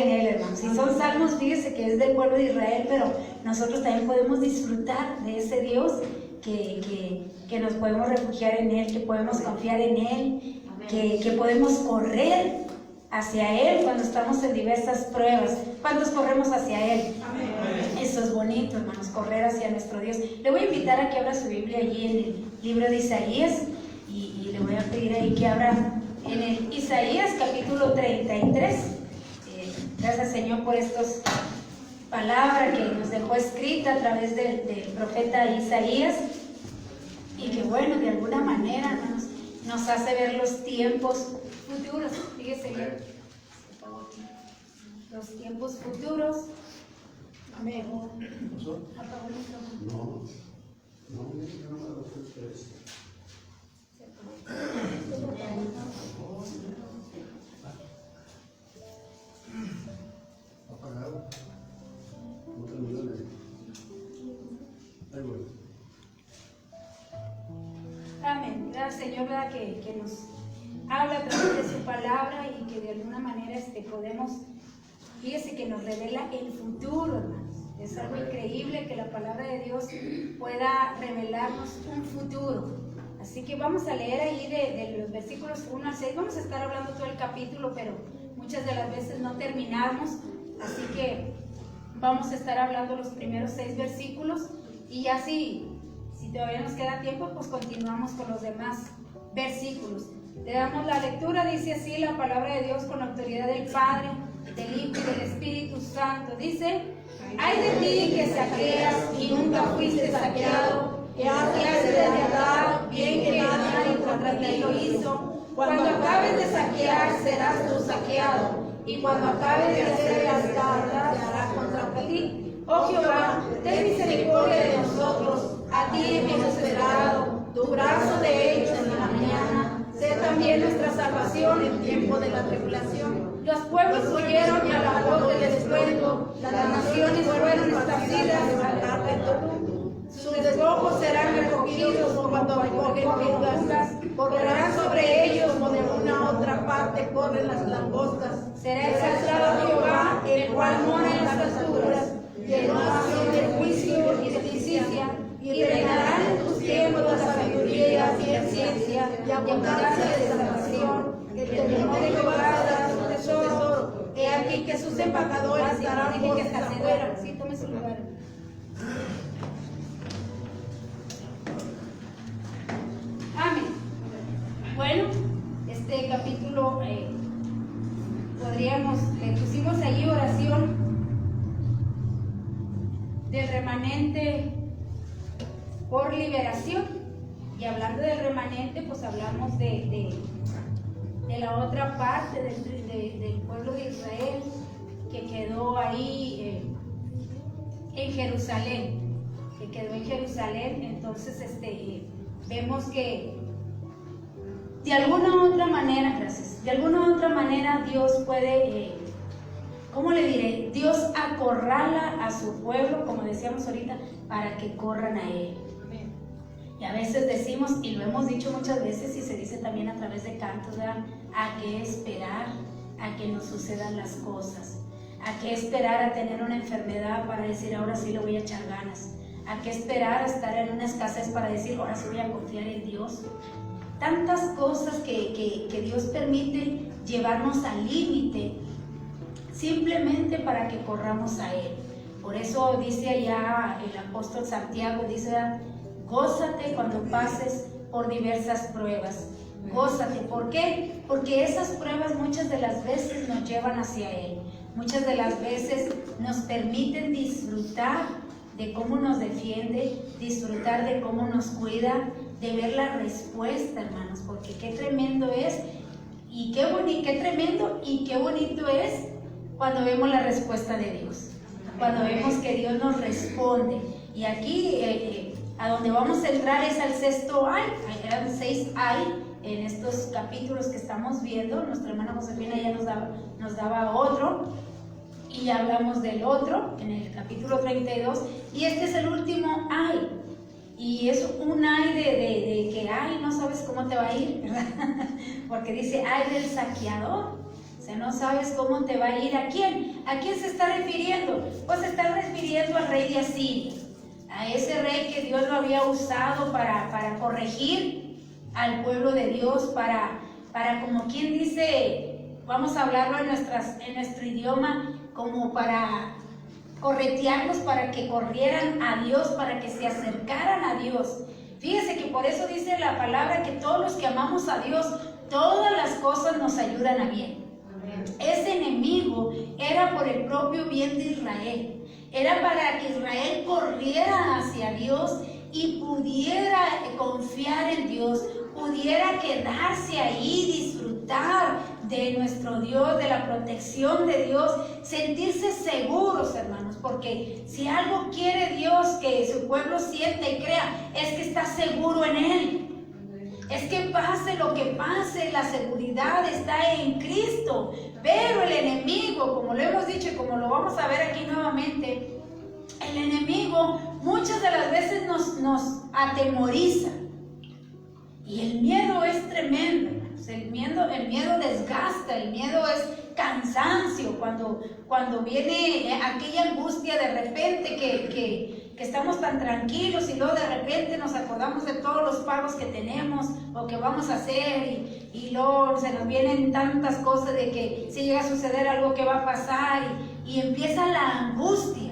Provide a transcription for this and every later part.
en Él, hermanos. Si son salmos, fíjese que es del pueblo de Israel, pero nosotros también podemos disfrutar de ese Dios que nos podemos refugiar en Él, que podemos confiar en Él, que podemos correr hacia Él cuando estamos en diversas pruebas. ¿Cuántos corremos hacia Él? Amén. Eso es bonito, hermanos, correr hacia nuestro Dios. Le voy a invitar a que abra su Biblia allí en el libro de Isaías y le voy a pedir ahí que abra en el Isaías capítulo 33. Gracias, Señor, por estas palabras que nos dejó escrita a través del profeta Isaías y que, bueno, de alguna manera, hermanos, nos hace ver los tiempos futuros. Fíjese bien, los tiempos futuros. Amén. Apagó el micrófono. Apagado. No terminó de ahí. Ahí voy. Amén. Gracias, Señor, ¿verdad? Que nos habla a través de su palabra y que de alguna manera podemos, fíjese que nos revela el futuro, hermanos. Es algo increíble que la palabra de Dios pueda revelarnos un futuro. Así que vamos a leer ahí de los versículos 1 al 6. Vamos a estar hablando todo el capítulo, pero muchas de las veces no terminamos. Así que vamos a estar hablando los primeros 6 versículos y ya si todavía nos queda tiempo, pues continuamos con los demás versículos. Le damos la lectura, dice así la palabra de Dios con la autoridad del Padre, del Hijo y del Espíritu Santo. Dice: ay de ti que saqueas y nunca fuiste saqueado, que has de atar bien que nadie contra ti lo hizo. Cuando acabes de saquear serás tú saqueado, y cuando acabes de hacer gastar se hará contra ti. Oh Jehová, ten misericordia de nosotros, a ti hemos esperado, tu brazo de ellos en la mañana, sé también nuestra salvación en tiempo de la tribulación. Los pueblos huyeron a la voz del estruendo, las naciones fueron esparcidas al arreto. Sus despojos serán recogidos cuando recogen piedras, correrán sobre ellos como de una otra parte corren las langostas. Será exaltado Jehová, el cual mora en las alturas, de nación de juicio y de justicia, y reinarán en tus tiempos la sabiduría y la ciencia, y abundancia de salvación. El temor de Jehová dará su tesoro. He aquí que sus embajadores estarán puestos afuera. Sí, tome su lugar. Amén. Bueno, este capítulo le pusimos allí oración del remanente por liberación. Y hablando del remanente, pues hablamos de la otra parte del pueblo de Israel que quedó ahí en Jerusalén. Entonces vemos que de alguna u otra manera Dios puede, ¿cómo le diré? Dios acorrala a su pueblo, como decíamos ahorita, para que corran a Él. Y a veces decimos, y lo hemos dicho muchas veces, y se dice también a través de cantos, ¿verdad? ¿A qué esperar a que nos sucedan las cosas? ¿A qué esperar a tener una enfermedad para decir, ahora sí le voy a echar ganas? ¿A qué esperar a estar en una escasez para decir, ahora sí voy a confiar en Dios? Tantas cosas que Dios permite llevarnos al límite, simplemente para que corramos a Él. Por eso dice allá el apóstol Santiago, dice: gózate cuando pases por diversas pruebas. Gózate. ¿Por qué? Porque esas pruebas muchas de las veces nos llevan hacia Él. Muchas de las veces nos permiten disfrutar de cómo nos defiende, disfrutar de cómo nos cuida, de ver la respuesta, hermanos, porque qué tremendo es, y qué tremendo y qué bonito es cuando vemos la respuesta de Dios, cuando vemos que Dios nos responde. Y aquí a donde vamos a entrar es al sexto ay, eran 6 ay en estos capítulos que estamos viendo. Nuestra hermana Josefina ya nos daba otro, y ya hablamos del otro en el capítulo 32, y este es el último ay, y es un ay de que ay, no sabes cómo te va a ir, ¿verdad? Porque dice ay del saqueador. O sea, no sabes cómo te va a ir. ¿A quién? ¿A quién se está refiriendo? Pues se está refiriendo al rey de Asiria, a ese rey que Dios lo había usado para corregir al pueblo de Dios, para como quien dice, vamos a hablarlo en nuestro idioma, como para corretearlos, para que corrieran a Dios, para que se acercaran a Dios. Fíjese que por eso dice la palabra que todos los que amamos a Dios, todas las cosas nos ayudan a bien. Ese enemigo era por el propio bien de Israel, era para que Israel corriera hacia Dios y pudiera confiar en Dios, pudiera quedarse ahí, disfrutar de nuestro Dios, de la protección de Dios, sentirse seguros, hermanos, porque si algo quiere Dios que su pueblo sienta y crea, es que está seguro en Él. Es que pase lo que pase, la seguridad está en Cristo. Pero el enemigo, como lo hemos dicho y como lo vamos a ver aquí nuevamente, el enemigo muchas de las veces nos atemoriza. Y el miedo es tremendo. El miedo desgasta, el miedo es cansancio. Cuando viene aquella angustia de repente que estamos tan tranquilos y luego de repente nos acordamos de todos los pagos que tenemos o que vamos a hacer y luego se nos vienen tantas cosas de que si llega a suceder algo que va a pasar y empieza la angustia.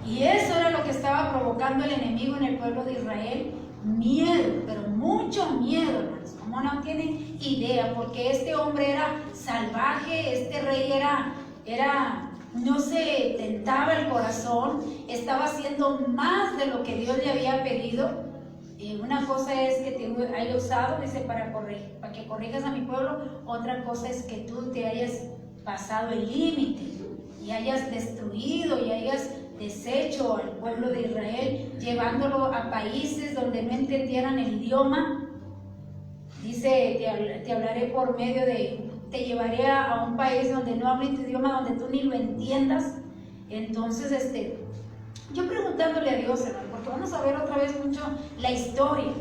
Y eso era lo que estaba provocando el enemigo en el pueblo de Israel. Miedo, pero mucho miedo, hermanos. Como no tienen idea, porque este hombre era salvaje, este rey no se tentaba el corazón, estaba haciendo más de lo que Dios le había pedido. Una cosa es que te haya usado, dice, para que corrijas a mi pueblo. Otra cosa es que tú te hayas pasado el límite y hayas destruido y hayas deshecho al pueblo de Israel, llevándolo a países donde no entendieran el idioma. Dice, te hablaré por medio de, te llevaré a un país donde no hablen tu idioma, donde tú ni lo entiendas. Entonces, yo preguntándole a Dios, hermano, porque vamos a ver otra vez mucho la historia.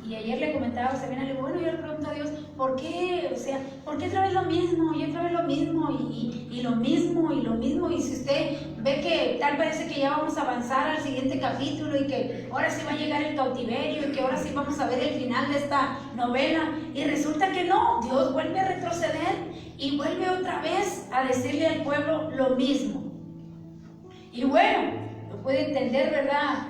Y ayer le comentaba a Sabina, le digo, bueno, yo le pregunto a Dios, ¿por qué? O sea, ¿por qué otra vez lo mismo? Y otra vez lo mismo, y lo mismo, y lo mismo. Y si usted ve que tal parece que ya vamos a avanzar al siguiente capítulo y que ahora sí va a llegar el cautiverio y que ahora sí vamos a ver el final de esta novela, y resulta que no, Dios vuelve a retroceder y vuelve otra vez a decirle al pueblo lo mismo. Y bueno, lo puede entender, ¿verdad?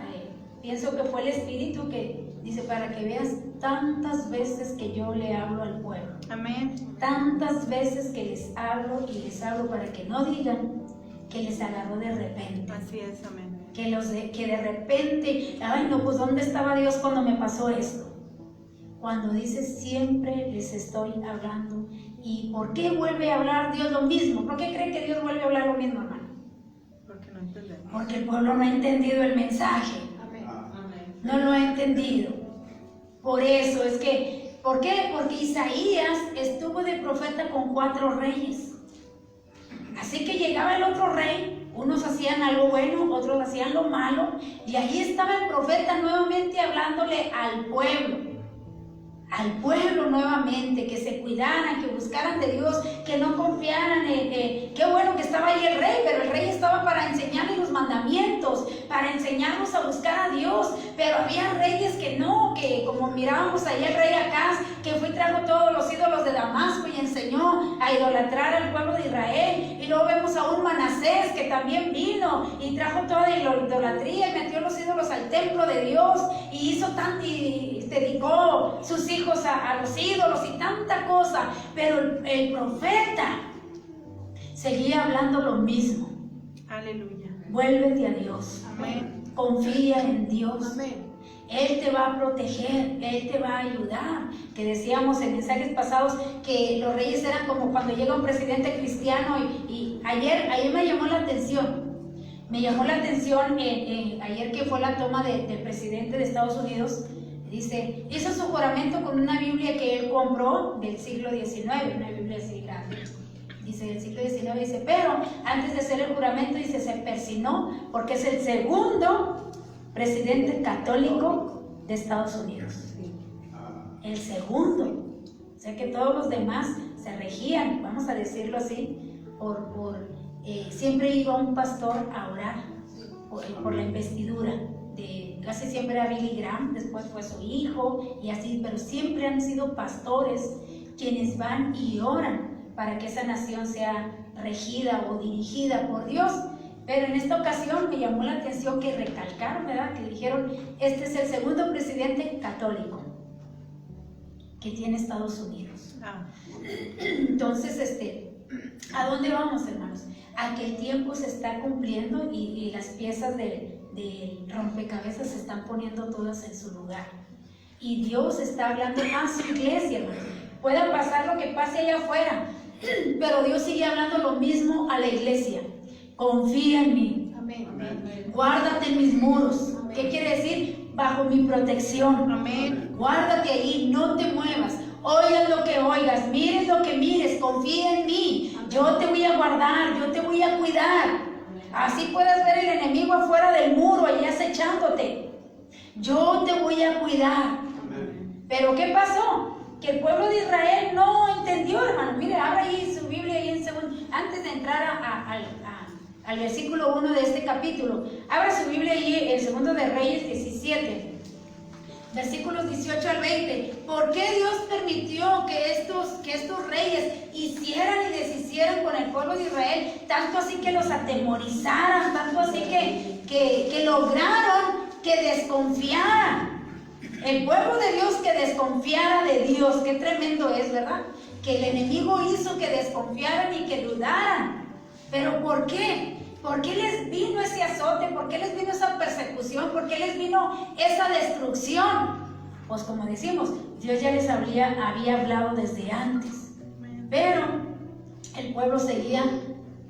Pienso que fue el Espíritu que dice, para que veas tantas veces que yo le hablo al pueblo. Amén. Tantas veces que les hablo y les hablo para que no digan que les agarró de repente. Así es, amén. Que de repente, ay no, pues ¿dónde estaba Dios cuando me pasó esto? Cuando dice siempre les estoy hablando. ¿Y por qué vuelve a hablar Dios lo mismo? ¿Por qué creen que Dios vuelve a hablar lo mismo, hermano? Porque no entendemos. Porque el pueblo no ha entendido el mensaje. No lo ha entendido. Por eso es que, ¿por qué? Porque Isaías estuvo de profeta con 4 reyes. Así que llegaba el otro rey, unos hacían algo bueno, otros hacían lo malo, y ahí estaba el profeta nuevamente hablándole al pueblo nuevamente, que se cuidaran, que buscaran de Dios, que no confiaran qué bueno que estaba ahí el rey, pero el rey estaba para enseñarles los mandamientos, para enseñarnos a buscar a Dios, pero había reyes que no, que como mirábamos ahí el rey Acaz, que fue y trajo todos los ídolos de Damasco y enseñó a idolatrar al pueblo de Israel, y luego vemos a un Manasés que también vino y trajo toda la idolatría y metió los ídolos al templo de Dios y hizo tanto y dedicó sus hijos a los ídolos y tanta cosa, pero el profeta seguía hablando lo mismo. Aleluya. Vuélvete a Dios. Amén. Confía en Dios. Amén. Él te va a proteger, Él te va a ayudar. Que decíamos en mensajes pasados que los reyes eran como cuando llega un presidente cristiano y ayer me llamó la atención. Me llamó la atención ayer que fue la toma del presidente de Estados Unidos. Dice, hizo su juramento con una Biblia que él compró del siglo XIX, una Biblia así grande. Dice, del siglo XIX, dice, pero antes de hacer el juramento, dice, se persinó porque es el segundo presidente católico de Estados Unidos. El segundo. sea que todos los demás se regían, vamos a decirlo así, siempre iba un pastor a orar por la investidura. Casi siempre era Billy Graham, después fue su hijo y así, pero siempre han sido pastores quienes van y oran para que esa nación sea regida o dirigida por Dios. Pero en esta ocasión me llamó la atención que recalcaron, ¿verdad? Que dijeron, este es el segundo presidente católico que tiene Estados Unidos. Entonces, ¿a dónde vamos, hermanos? A que el tiempo se está cumpliendo y las piezas del rompecabezas se están poniendo todas en su lugar. Y Dios está hablando a su iglesia, hermanos. Pueda pasar lo que pase allá afuera, pero Dios sigue hablando lo mismo a la iglesia. Confía en mí. Amén. Guárdate en mis muros. Amén. ¿Qué quiere decir? Bajo mi protección. Amén. Guárdate ahí, no te muevas. Oigas lo que oigas, mires lo que mires, confía en mí. Yo te voy a guardar, yo te voy a cuidar. Así puedes ver el enemigo afuera del muro, allá acechándote. Yo te voy a cuidar. Pero ¿qué pasó? Que el pueblo de Israel no entendió, hermano. Mire, abra ahí su Biblia ahí en segundo, antes de entrar al versículo 1 de este capítulo. Abra su Biblia ahí en segundo de Reyes 17. Versículos 18 al 20. ¿Por qué Dios permitió que estos reyes hicieran y deshicieran con el pueblo de Israel? Tanto así que los atemorizaran, tanto así que lograron que desconfiaran. El pueblo de Dios que desconfiara de Dios. Qué tremendo es, ¿verdad? Que el enemigo hizo que desconfiaran y que dudaran. ¿Pero por qué? ¿Por qué les vino ese azote? ¿Por qué les vino esa persecución? ¿Por qué les vino esa destrucción? Pues como decimos, Dios ya les había hablado desde antes. Pero el pueblo seguía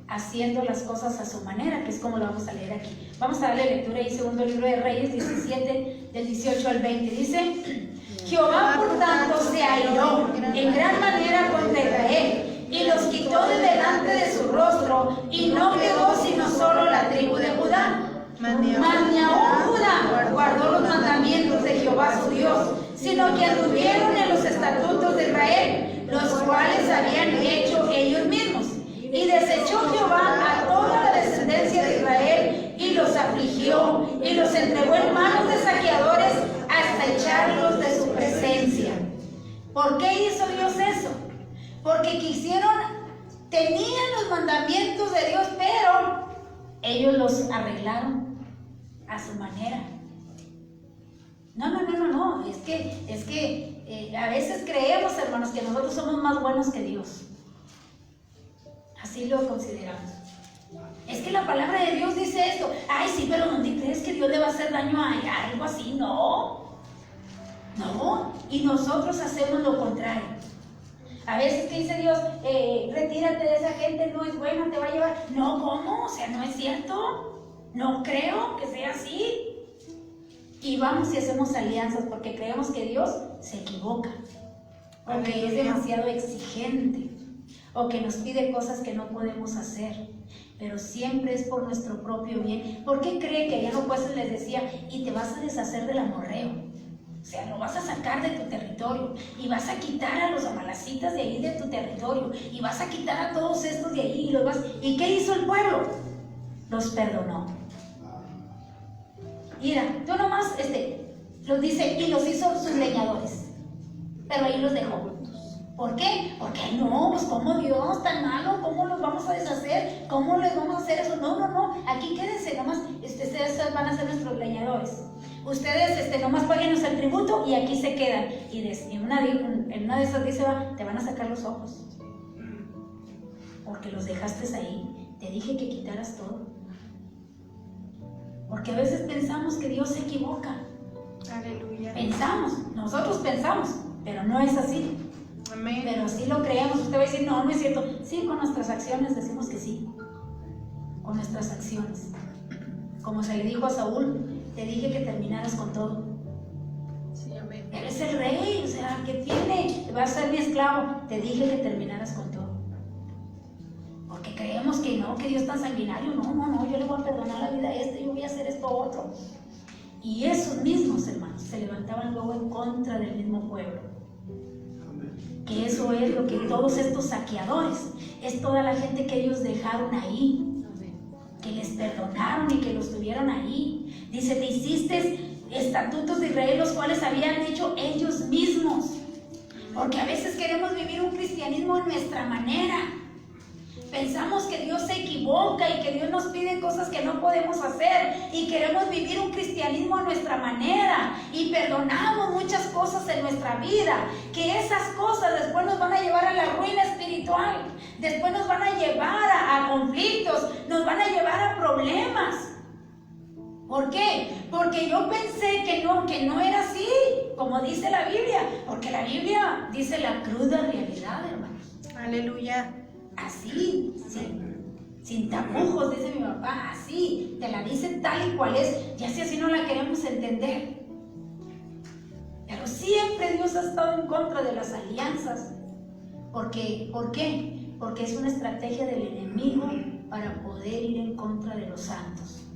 haciendo las cosas a su manera, que es como lo vamos a leer aquí. Vamos a darle lectura ahí, segundo libro de Reyes 17, del 18 al 20. Dice: Jehová por tanto se airó en gran manera contra Israel, y los quitó de delante de su rostro, y no quedó sino solo la tribu de Judá. Mas ni aún Judá guardó los mandamientos de Jehová su Dios, sino que anduvieron en los estatutos de Israel, los cuales habían hecho ellos mismos. Y desechó Jehová a toda la descendencia de Israel, y los afligió, y los entregó en manos de saqueadores, hasta echarlos de su presencia. ¿Por qué hizo Dios eso? Porque tenían los mandamientos de Dios, pero ellos los arreglaron a su manera. No, es que a veces creemos, hermanos, que nosotros somos más buenos que Dios. Así lo consideramos. Es que la palabra de Dios dice esto. Ay, sí, pero ¿dónde crees que Dios le va a hacer daño a algo así? No, y nosotros hacemos lo contrario. A veces que dice Dios, retírate de esa gente, no es buena, te va a llevar. No, ¿cómo? O sea, no es cierto. No creo que sea así. Y vamos y hacemos alianzas porque creemos que Dios se equivoca, o que es demasiado exigente, o que nos pide cosas que no podemos hacer. Pero siempre es por nuestro propio bien. ¿Por qué cree que allá en los jueces les decía, y te vas a deshacer del amorreo? O sea, lo vas a sacar de tu territorio, y vas a quitar a los amalacitas de ahí de tu territorio, y vas a quitar a todos estos de ahí, ¿y qué hizo el pueblo? Los perdonó. Mira, tú nomás, los dice, y los hizo sus leñadores, pero ahí los dejó. ¿Por qué? Porque no, pues como Dios tan malo, ¿cómo los vamos a deshacer? ¿Cómo les vamos a hacer eso? No, aquí quédense, nomás, ustedes van a ser nuestros leñadores. Ustedes nomás páguenos el tributo y aquí se quedan. Y en una de esas dice, te van a sacar los ojos. Porque los dejaste ahí. Te dije que quitaras todo. Porque a veces pensamos que Dios se equivoca. Aleluya. Nosotros pensamos, pero no es así. Amén. Pero sí lo creemos. Usted va a decir, no es cierto. Sí, con nuestras acciones decimos que sí. Con nuestras acciones. Como se le dijo a Saúl, te dije que terminaras con todo. Sí, amén. Eres el rey, o sea, ¿qué tiene? Vas a ser mi esclavo. Te dije que terminaras con todo. Porque creemos que no, que Dios es tan sanguinario. No, yo le voy a perdonar la vida a yo voy a hacer esto otro. Y esos mismos, hermanos, se levantaban luego en contra del mismo pueblo. que eso es lo que todos estos saqueadores, es toda la gente que ellos dejaron ahí, que les perdonaron y que los tuvieron ahí. Dice, te hiciste estatutos de Israel, los cuales habían hecho ellos mismos. Porque a veces queremos vivir un cristianismo a nuestra manera. Pensamos que Dios se equivoca y que Dios nos pide cosas que no podemos hacer, y queremos vivir un cristianismo a nuestra manera, y perdonamos muchas cosas en nuestra vida, que esas cosas después nos van a llevar a la ruina espiritual, después nos van a llevar a conflictos, nos van a llevar a problemas. ¿Por qué? Porque yo pensé que no era así, como dice la Biblia, porque la Biblia dice la cruda realidad, hermanos. Aleluya. Así, sin tapujos, dice mi papá, así, te la dice tal y cual es, ya si así no la queremos entender. Pero siempre Dios ha estado en contra de las alianzas. ¿Por qué? Porque es una estrategia del enemigo para poder ir en contra de los santos.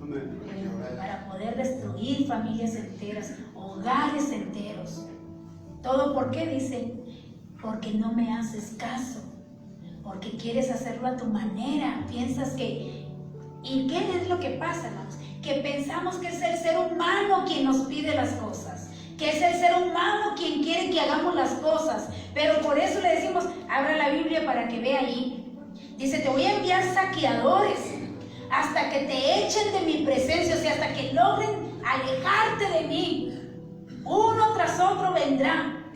Para poder destruir familias enteras, hogares enteros. ¿Todo por qué? Dice, porque no me haces caso, porque quieres hacerlo a tu manera, piensas que... ¿Y qué es lo que pasa, hermanos? Que pensamos que es el ser humano quien nos pide las cosas, que es el ser humano quien quiere que hagamos las cosas, pero por eso le decimos, abra la Biblia para que vea ahí. Dice, te voy a enviar saqueadores hasta que te echen de mi presencia, o sea, hasta que logren alejarte de mí. Uno tras otro vendrán,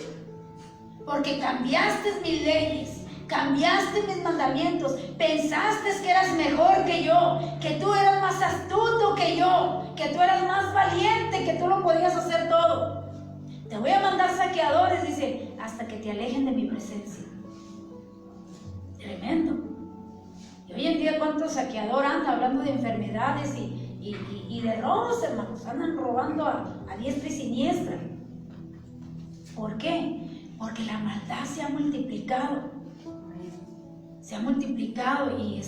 porque cambiaste mis leyes, cambiaste mis mandamientos, pensaste que eras mejor que yo, que tú eras más astuto que yo, que tú eras más valiente, que tú lo podías hacer todo. Te voy a mandar saqueadores, dice, hasta que te alejen de mi presencia. Tremendo. Y hoy en día, ¿cuánto saqueador anda hablando de enfermedades y de robos, hermanos? Andan robando a diestra y siniestra. ¿Por qué? Porque la maldad se ha multiplicado. Se ha multiplicado y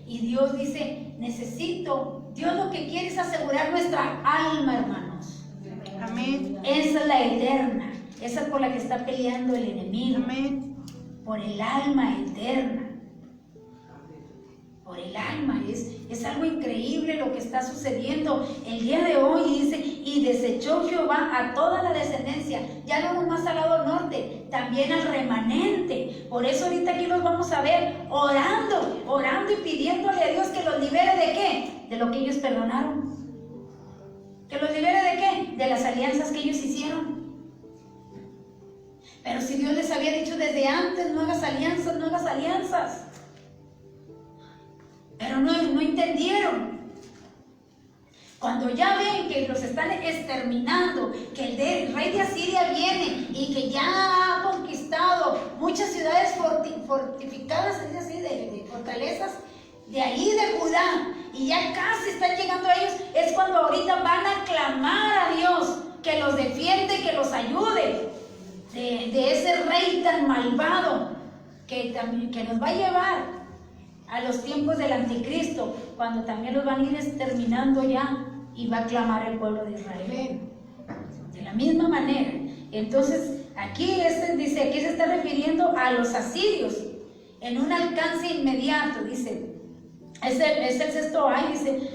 Dios dice, Dios lo que quiere es asegurar nuestra alma, hermanos. Amén. Esa es la eterna, esa es por la que está peleando el enemigo. Amén. Por el alma eterna. Por el alma, es algo increíble lo que está sucediendo el día de hoy. Dice, y desechó Jehová a toda la descendencia, ya no nomás al lado norte, también al remanente. Por eso ahorita aquí los vamos a ver orando y pidiéndole a Dios que los libere ¿de qué? De lo que ellos perdonaron. ¿Que los libere de qué? De las alianzas que ellos hicieron. Pero si Dios les había dicho desde antes, no hagas alianzas. Pero no entendieron. Cuando ya ven que los están exterminando, que el rey de Asiria viene y que ya ha conquistado muchas ciudades fortificadas, es decir, de fortalezas, de ahí de Judá, y ya casi están llegando a ellos, es cuando ahorita van a clamar a Dios que los defiende, que los ayude de ese rey tan malvado que nos va a llevar a los tiempos del anticristo, cuando también los van a ir exterminando ya, y va a clamar el pueblo de Israel. De la misma manera. Entonces, aquí dice, aquí se está refiriendo a los asirios, en un alcance inmediato, dice, es el sexto ay, dice,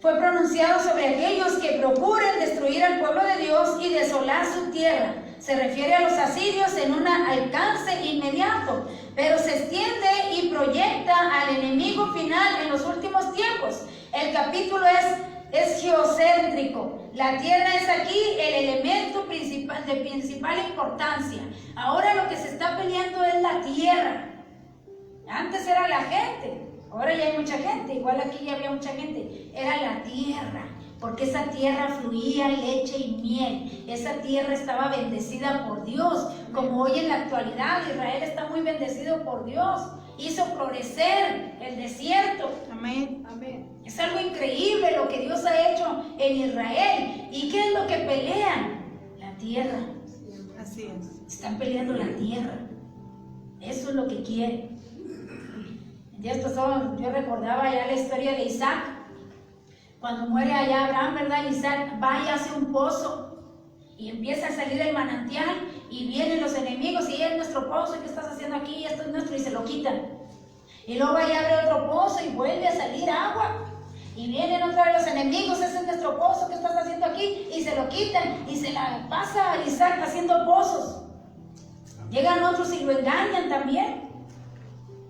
fue pronunciado sobre aquellos que procuren destruir al pueblo de Dios y desolar su tierra. Se refiere a los asirios en un alcance inmediato, pero se extiende y proyecta al enemigo final en los últimos tiempos. El capítulo es geocéntrico. La tierra es aquí el elemento principal, de principal importancia. Ahora lo que se está peleando es la tierra. Antes era la gente, ahora ya hay mucha gente, igual aquí ya había mucha gente. Era la tierra, porque esa tierra fluía leche y miel. Esa tierra estaba bendecida por Dios, como hoy en la actualidad Israel está muy bendecido por Dios. Hizo florecer el desierto. Amén. Amén. Es algo increíble lo que Dios ha hecho en Israel. ¿Y qué es lo que pelean? La tierra. Así es. Están peleando la tierra. Eso es lo que quieren. Días pasados yo recordaba ya la historia de Isaac. Cuando muere allá Abraham, ¿verdad? Isaac va y hace un pozo. Y empieza a salir el manantial y vienen los enemigos y es nuestro pozo, ¿qué estás haciendo aquí? Esto es nuestro, y se lo quitan. Y luego ahí abre otro pozo y vuelve a salir agua. Y vienen otra vez los enemigos, ese es nuestro pozo, ¿qué estás haciendo aquí? Y se lo quitan y se la pasa a Isaac haciendo pozos. Llegan otros y lo engañan también.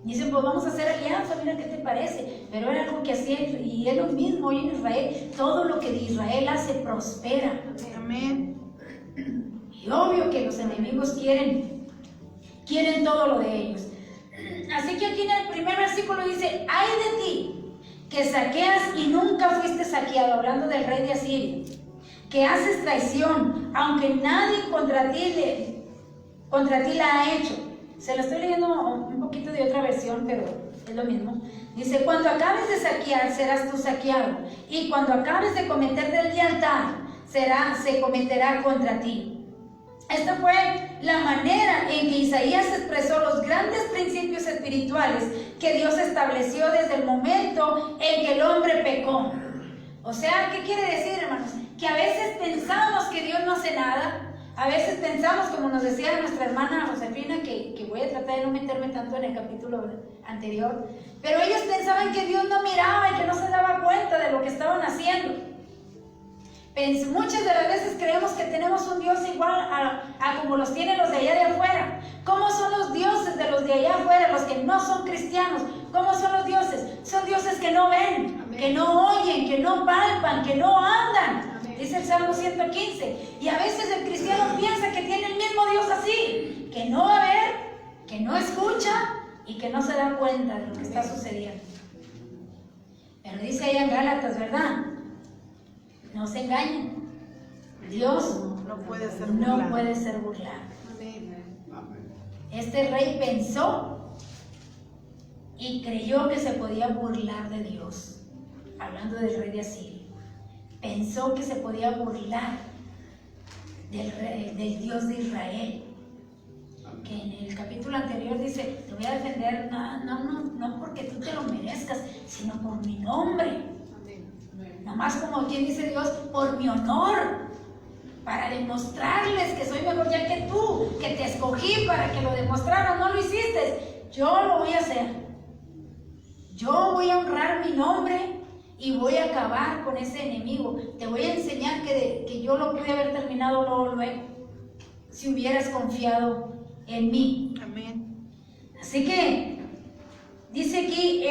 Dicen, pues vamos a hacer alianza, mira qué te parece. Pero era algo que hacía, y es lo mismo hoy en Israel. Todo lo que de Israel hace prospera. Amén. Y obvio que los enemigos quieren todo lo de ellos. Así que aquí en el primer versículo dice, ay de ti, que saqueas y nunca fuiste saqueado, hablando del rey de Asiria, que haces traición, aunque nadie contra ti la ha hecho. Se lo estoy leyendo un poquito de otra versión, pero es lo mismo. Dice, cuando acabes de saquear, serás tú saqueado, y cuando acabes de cometer deslealtad, se cometerá contra ti. Esta fue la manera en que Isaías expresó los grandes principios espirituales que Dios estableció desde el momento en que el hombre pecó. O sea, ¿qué quiere decir, hermanos? Que a veces pensamos que Dios no hace nada. A veces pensamos, como nos decía nuestra hermana Josefina, que voy a tratar de no meterme tanto en el capítulo anterior, pero ellos pensaban que Dios no miraba y que no se daba cuenta de lo que estaban haciendo. Muchas de las veces creemos que tenemos un Dios igual a como los tienen los de allá de afuera. ¿Cómo son los dioses de los de allá afuera, los que no son cristianos? ¿Cómo son los dioses? Son dioses que no ven, amén, que no oyen, que no palpan, que no andan. Amén. Dice el Salmo 115. Y a veces el cristiano piensa que tiene el mismo Dios así, que no va a ver, que no escucha y que no se da cuenta de lo que está sucediendo. Pero dice ahí en Gálatas, ¿verdad? No se engañen. Dios no puede ser burlado. Este rey pensó y creyó que se podía burlar de Dios. Hablando del rey de Asiria. Pensó que se podía burlar del Dios de Israel. Que en el capítulo anterior dice, te voy a defender, no porque tú te lo merezcas, sino por mi nombre. Nomás como quien dice Dios, por mi honor, para demostrarles que soy mejor ya que tú, que te escogí para que lo demostraras, no lo hiciste, yo lo voy a hacer. Yo voy a honrar mi nombre y voy a acabar con ese enemigo. Te voy a enseñar que yo lo pude haber terminado luego, si hubieras confiado en mí. Amén. Así que, dice aquí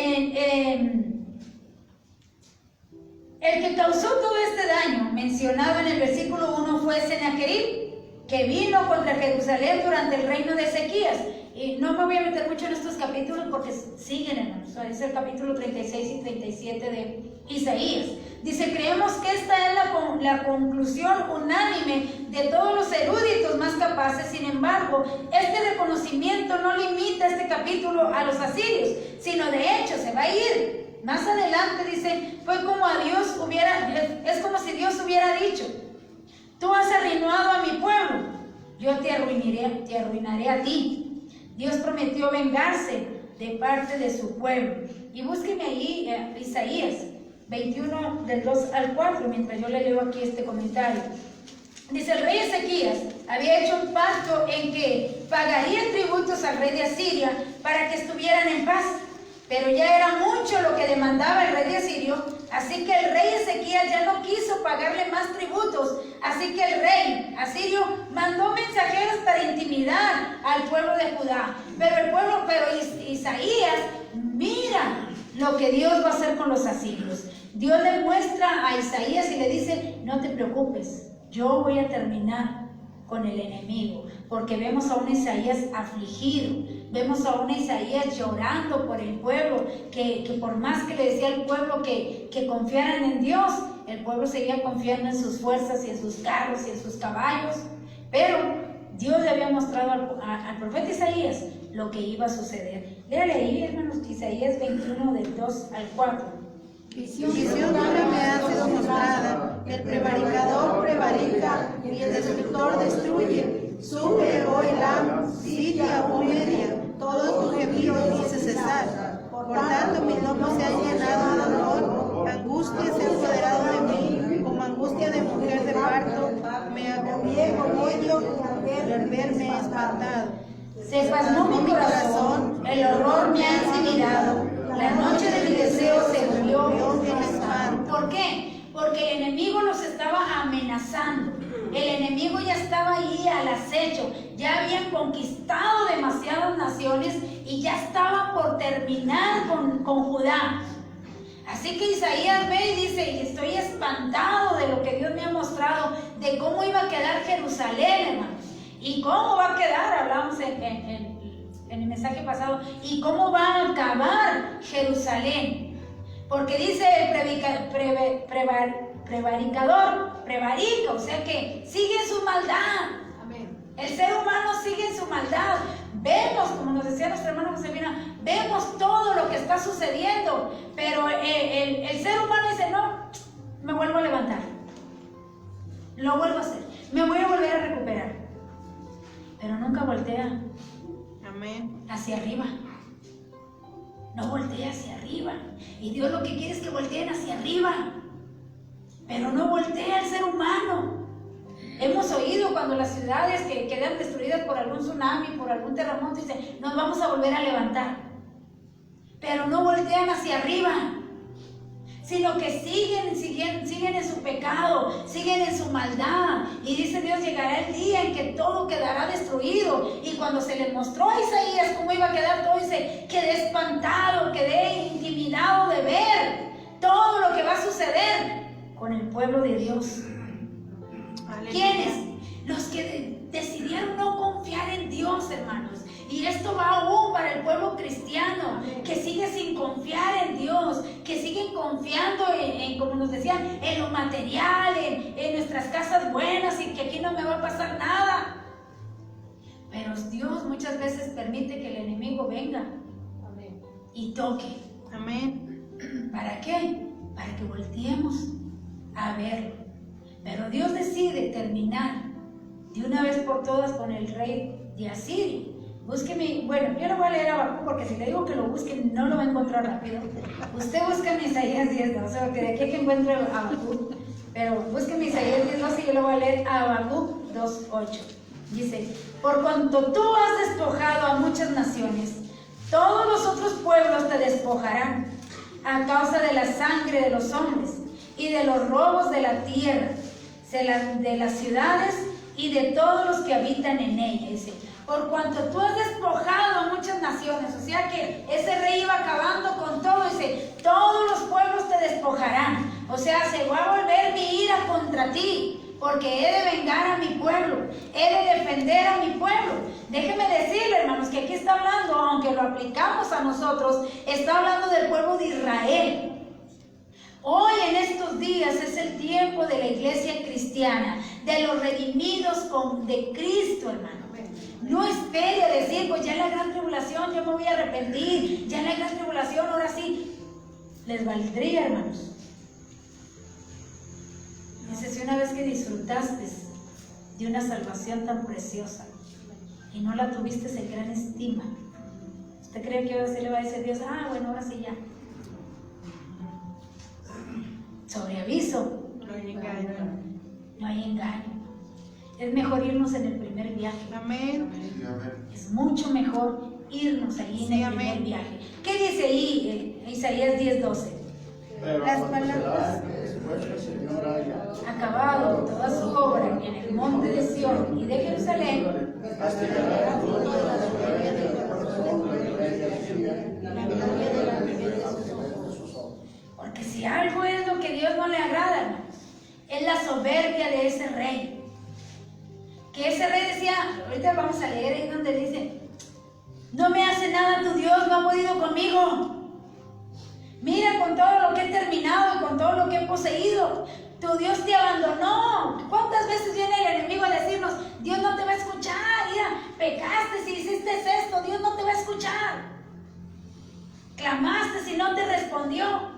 el que causó todo este daño mencionado en el versículo 1 fue Sennacherib, que vino contra Jerusalén durante el reino de Ezequías. Y no me voy a meter mucho en estos capítulos porque siguen, hermanos. Es el capítulo 36 y 37 de Isaías. Dice, creemos que esta es la conclusión unánime de todos los eruditos más capaces. Sin embargo, este reconocimiento no limita este capítulo a los asirios, sino de hecho se va a ir. Más adelante dice, fue como es como si Dios hubiera dicho, tú has arruinado a mi pueblo, yo te arruinaré a ti. Dios prometió vengarse de parte de su pueblo. Y búsqueme ahí Isaías 21 del 2 al 4, mientras yo le leo aquí este comentario. Dice, el rey Ezequías había hecho un pacto en que pagaría tributos al rey de Asiria para que estuvieran en paz. Pero ya era mucho lo que demandaba el rey de Asirio, así que el rey Ezequías ya no quiso pagarle más tributos. Así que el rey asirio mandó mensajeros para intimidar al pueblo de Judá. Pero Isaías mira lo que Dios va a hacer con los asirios. Dios le muestra a Isaías y le dice, no te preocupes, yo voy a terminar con el enemigo. Porque vemos a un Isaías afligido, vemos a un Isaías llorando por el pueblo, que por más que le decía al pueblo que confiaran en Dios, el pueblo seguía confiando en sus fuerzas y en sus carros y en sus caballos. Pero Dios le había mostrado al profeta Isaías lo que iba a suceder. Léale ahí, hermanos, Isaías 21 del 2 al 4. Visión dura me ha sido mostrada, el prevaricador prevarica y el destructor destruye. Sube, oh Elam, sitia, oh Media, todo tu gemido dice cesar. Por tanto, mi lomo se ha llenado de dolor, angustia se ha apoderado de mí, como angustia de mujer de parto. Me agobié me he espantado. Se espasmó mi corazón, el horror me ha intimidado. La noche de mi deseo se volvió en espanto. ¿Por qué? Porque el enemigo los estaba amenazando. El enemigo ya estaba ahí al acecho. Ya habían conquistado demasiadas naciones y ya estaba por terminar con Judá. Así que Isaías ve y dice, y estoy espantado de lo que Dios me ha mostrado, de cómo iba a quedar Jerusalén, hermanos. Y cómo va a quedar, hablamos en el mensaje pasado, y cómo va a acabar Jerusalén. Porque dice el prevarica, o sea que sigue en su maldad. Amén. El ser humano sigue en su maldad. Vemos, como nos decía nuestra hermana Josefina, vemos todo lo que está sucediendo, pero el ser humano dice, no, me vuelvo a levantar, lo vuelvo a hacer, me voy a volver a recuperar, pero nunca voltea. Amén. Hacia arriba. No voltea hacia arriba. Y Dios lo que quiere es que volteen hacia arriba, pero no voltea el ser humano. Hemos oído cuando las ciudades que quedan destruidas por algún tsunami, por algún terremoto, dicen, nos vamos a volver a levantar. Pero no voltean hacia arriba, sino que siguen en su pecado, siguen en su maldad. Y dice Dios, llegará el día en que todo quedará destruido. Y cuando se le mostró a Isaías cómo iba a quedar todo, dice, quedé espantado, quedé intimidado de ver todo lo que va a suceder con el pueblo de Dios. ¿Quiénes? Los que decidieron no confiar en Dios, hermanos. Y esto va aún para el pueblo cristiano, que sigue sin confiar en Dios, que siguen confiando en como nos decían, en lo material, en nuestras casas buenas y que aquí no me va a pasar nada. Pero Dios muchas veces permite que el enemigo venga y toque. Amén. ¿Para qué? Para que volteemos a verlo. Pero Dios decide terminar de una vez por todas con el rey de Asiria. Búsqueme, bueno, yo no voy a leer Habacuc porque si le digo que lo busquen no lo va a encontrar rápido. Usted busca en Isaías 10:12, porque de aquí que encuentre Habacuc. Pero búsqueme Isaías 10:12 y yo lo voy a leer Habacuc 2:8. Dice, por cuanto tú has despojado a muchas naciones, todos los otros pueblos te despojarán a causa de la sangre de los hombres y de los robos de la tierra, de las ciudades y de todos los que habitan en ella. Dice, por cuanto tú has despojado a muchas naciones, o sea que ese rey iba acabando con todo. Dice, todos los pueblos te despojarán, o sea, se va a volver mi ira contra ti, porque he de vengar a mi pueblo, he de defender a mi pueblo. Déjeme decirle, hermanos, que aquí está hablando, aunque lo aplicamos a nosotros, está hablando del pueblo de Israel. Hoy en estos días es el tiempo de la iglesia cristiana, de los redimidos de Cristo, hermano. No espere a decir, pues ya en la gran tribulación yo me voy a arrepentir, ya en la gran tribulación ahora sí. Les valdría, hermanos. Dice, si una vez que disfrutaste de una salvación tan preciosa y no la tuviste en gran estima, ¿usted cree que ahora sí le va a decir Dios, bueno, ahora sí ya? Sobre aviso, no hay engaño. No hay engaño. Es mejor irnos en el primer viaje. Amén. Es mucho mejor irnos ahí en el primer viaje. ¿Qué dice ahí Isaías 10:12? Las palabras. Acabado toda su obra en el monte de Sión y de Jerusalén, porque si algo es lo que Dios no le agrada, hermanos, es la soberbia de ese rey. Que ese rey decía, ahorita vamos a leer ahí donde dice, no me hace nada tu Dios, no ha podido conmigo. Mira con todo lo que he terminado y con todo lo que he poseído, tu Dios te abandonó. ¿Cuántas veces viene el enemigo a decirnos, Dios no te va a escuchar? Mira, pecaste si hiciste esto, Dios no te va a escuchar. Clamaste si no te respondió.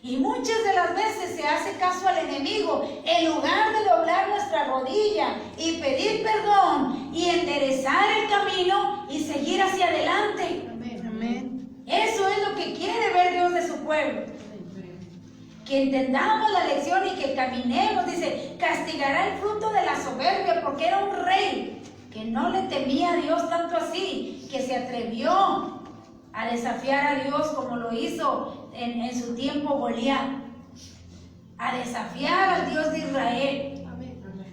Y muchas de las veces se hace caso al enemigo en lugar de doblar nuestra rodilla y pedir perdón y enderezar el camino y seguir hacia adelante. Amén. Eso es lo que quiere ver Dios de su pueblo. Que entendamos la lección y que caminemos. Dice, castigará el fruto de la soberbia, porque era un rey que no le temía a Dios tanto así, que se atrevió a desafiar a Dios como lo hizo en su tiempo Goliat, a desafiar al Dios de Israel.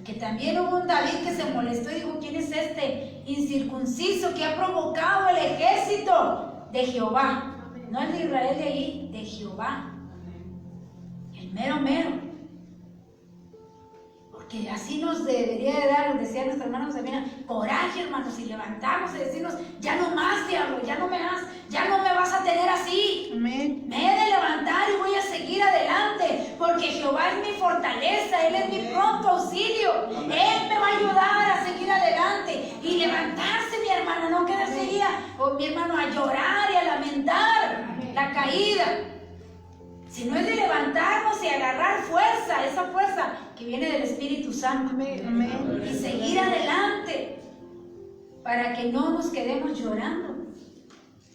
Que también hubo un David que se molestó y dijo: ¿quién es este incircunciso que ha provocado el ejército de Jehová? No el de Israel de ahí, de Jehová, el mero mero. Porque así nos debería de dar, decía nuestra hermana Josefina, coraje, hermanos, y levantarnos y decirnos: ya no más, diablo, ya no me vas a tener así. Amén. Me he de levantar y voy a seguir adelante, porque Jehová es mi fortaleza, Él es mi pronto auxilio. Él me va a ayudar a seguir adelante y levantarse, mi hermano, no quedarse ahí, mi hermano, a llorar y a lamentar la caída. Sino es de levantarnos y agarrar fuerza, esa fuerza que viene del Espíritu Santo. Amén. Y seguir adelante para que no nos quedemos llorando,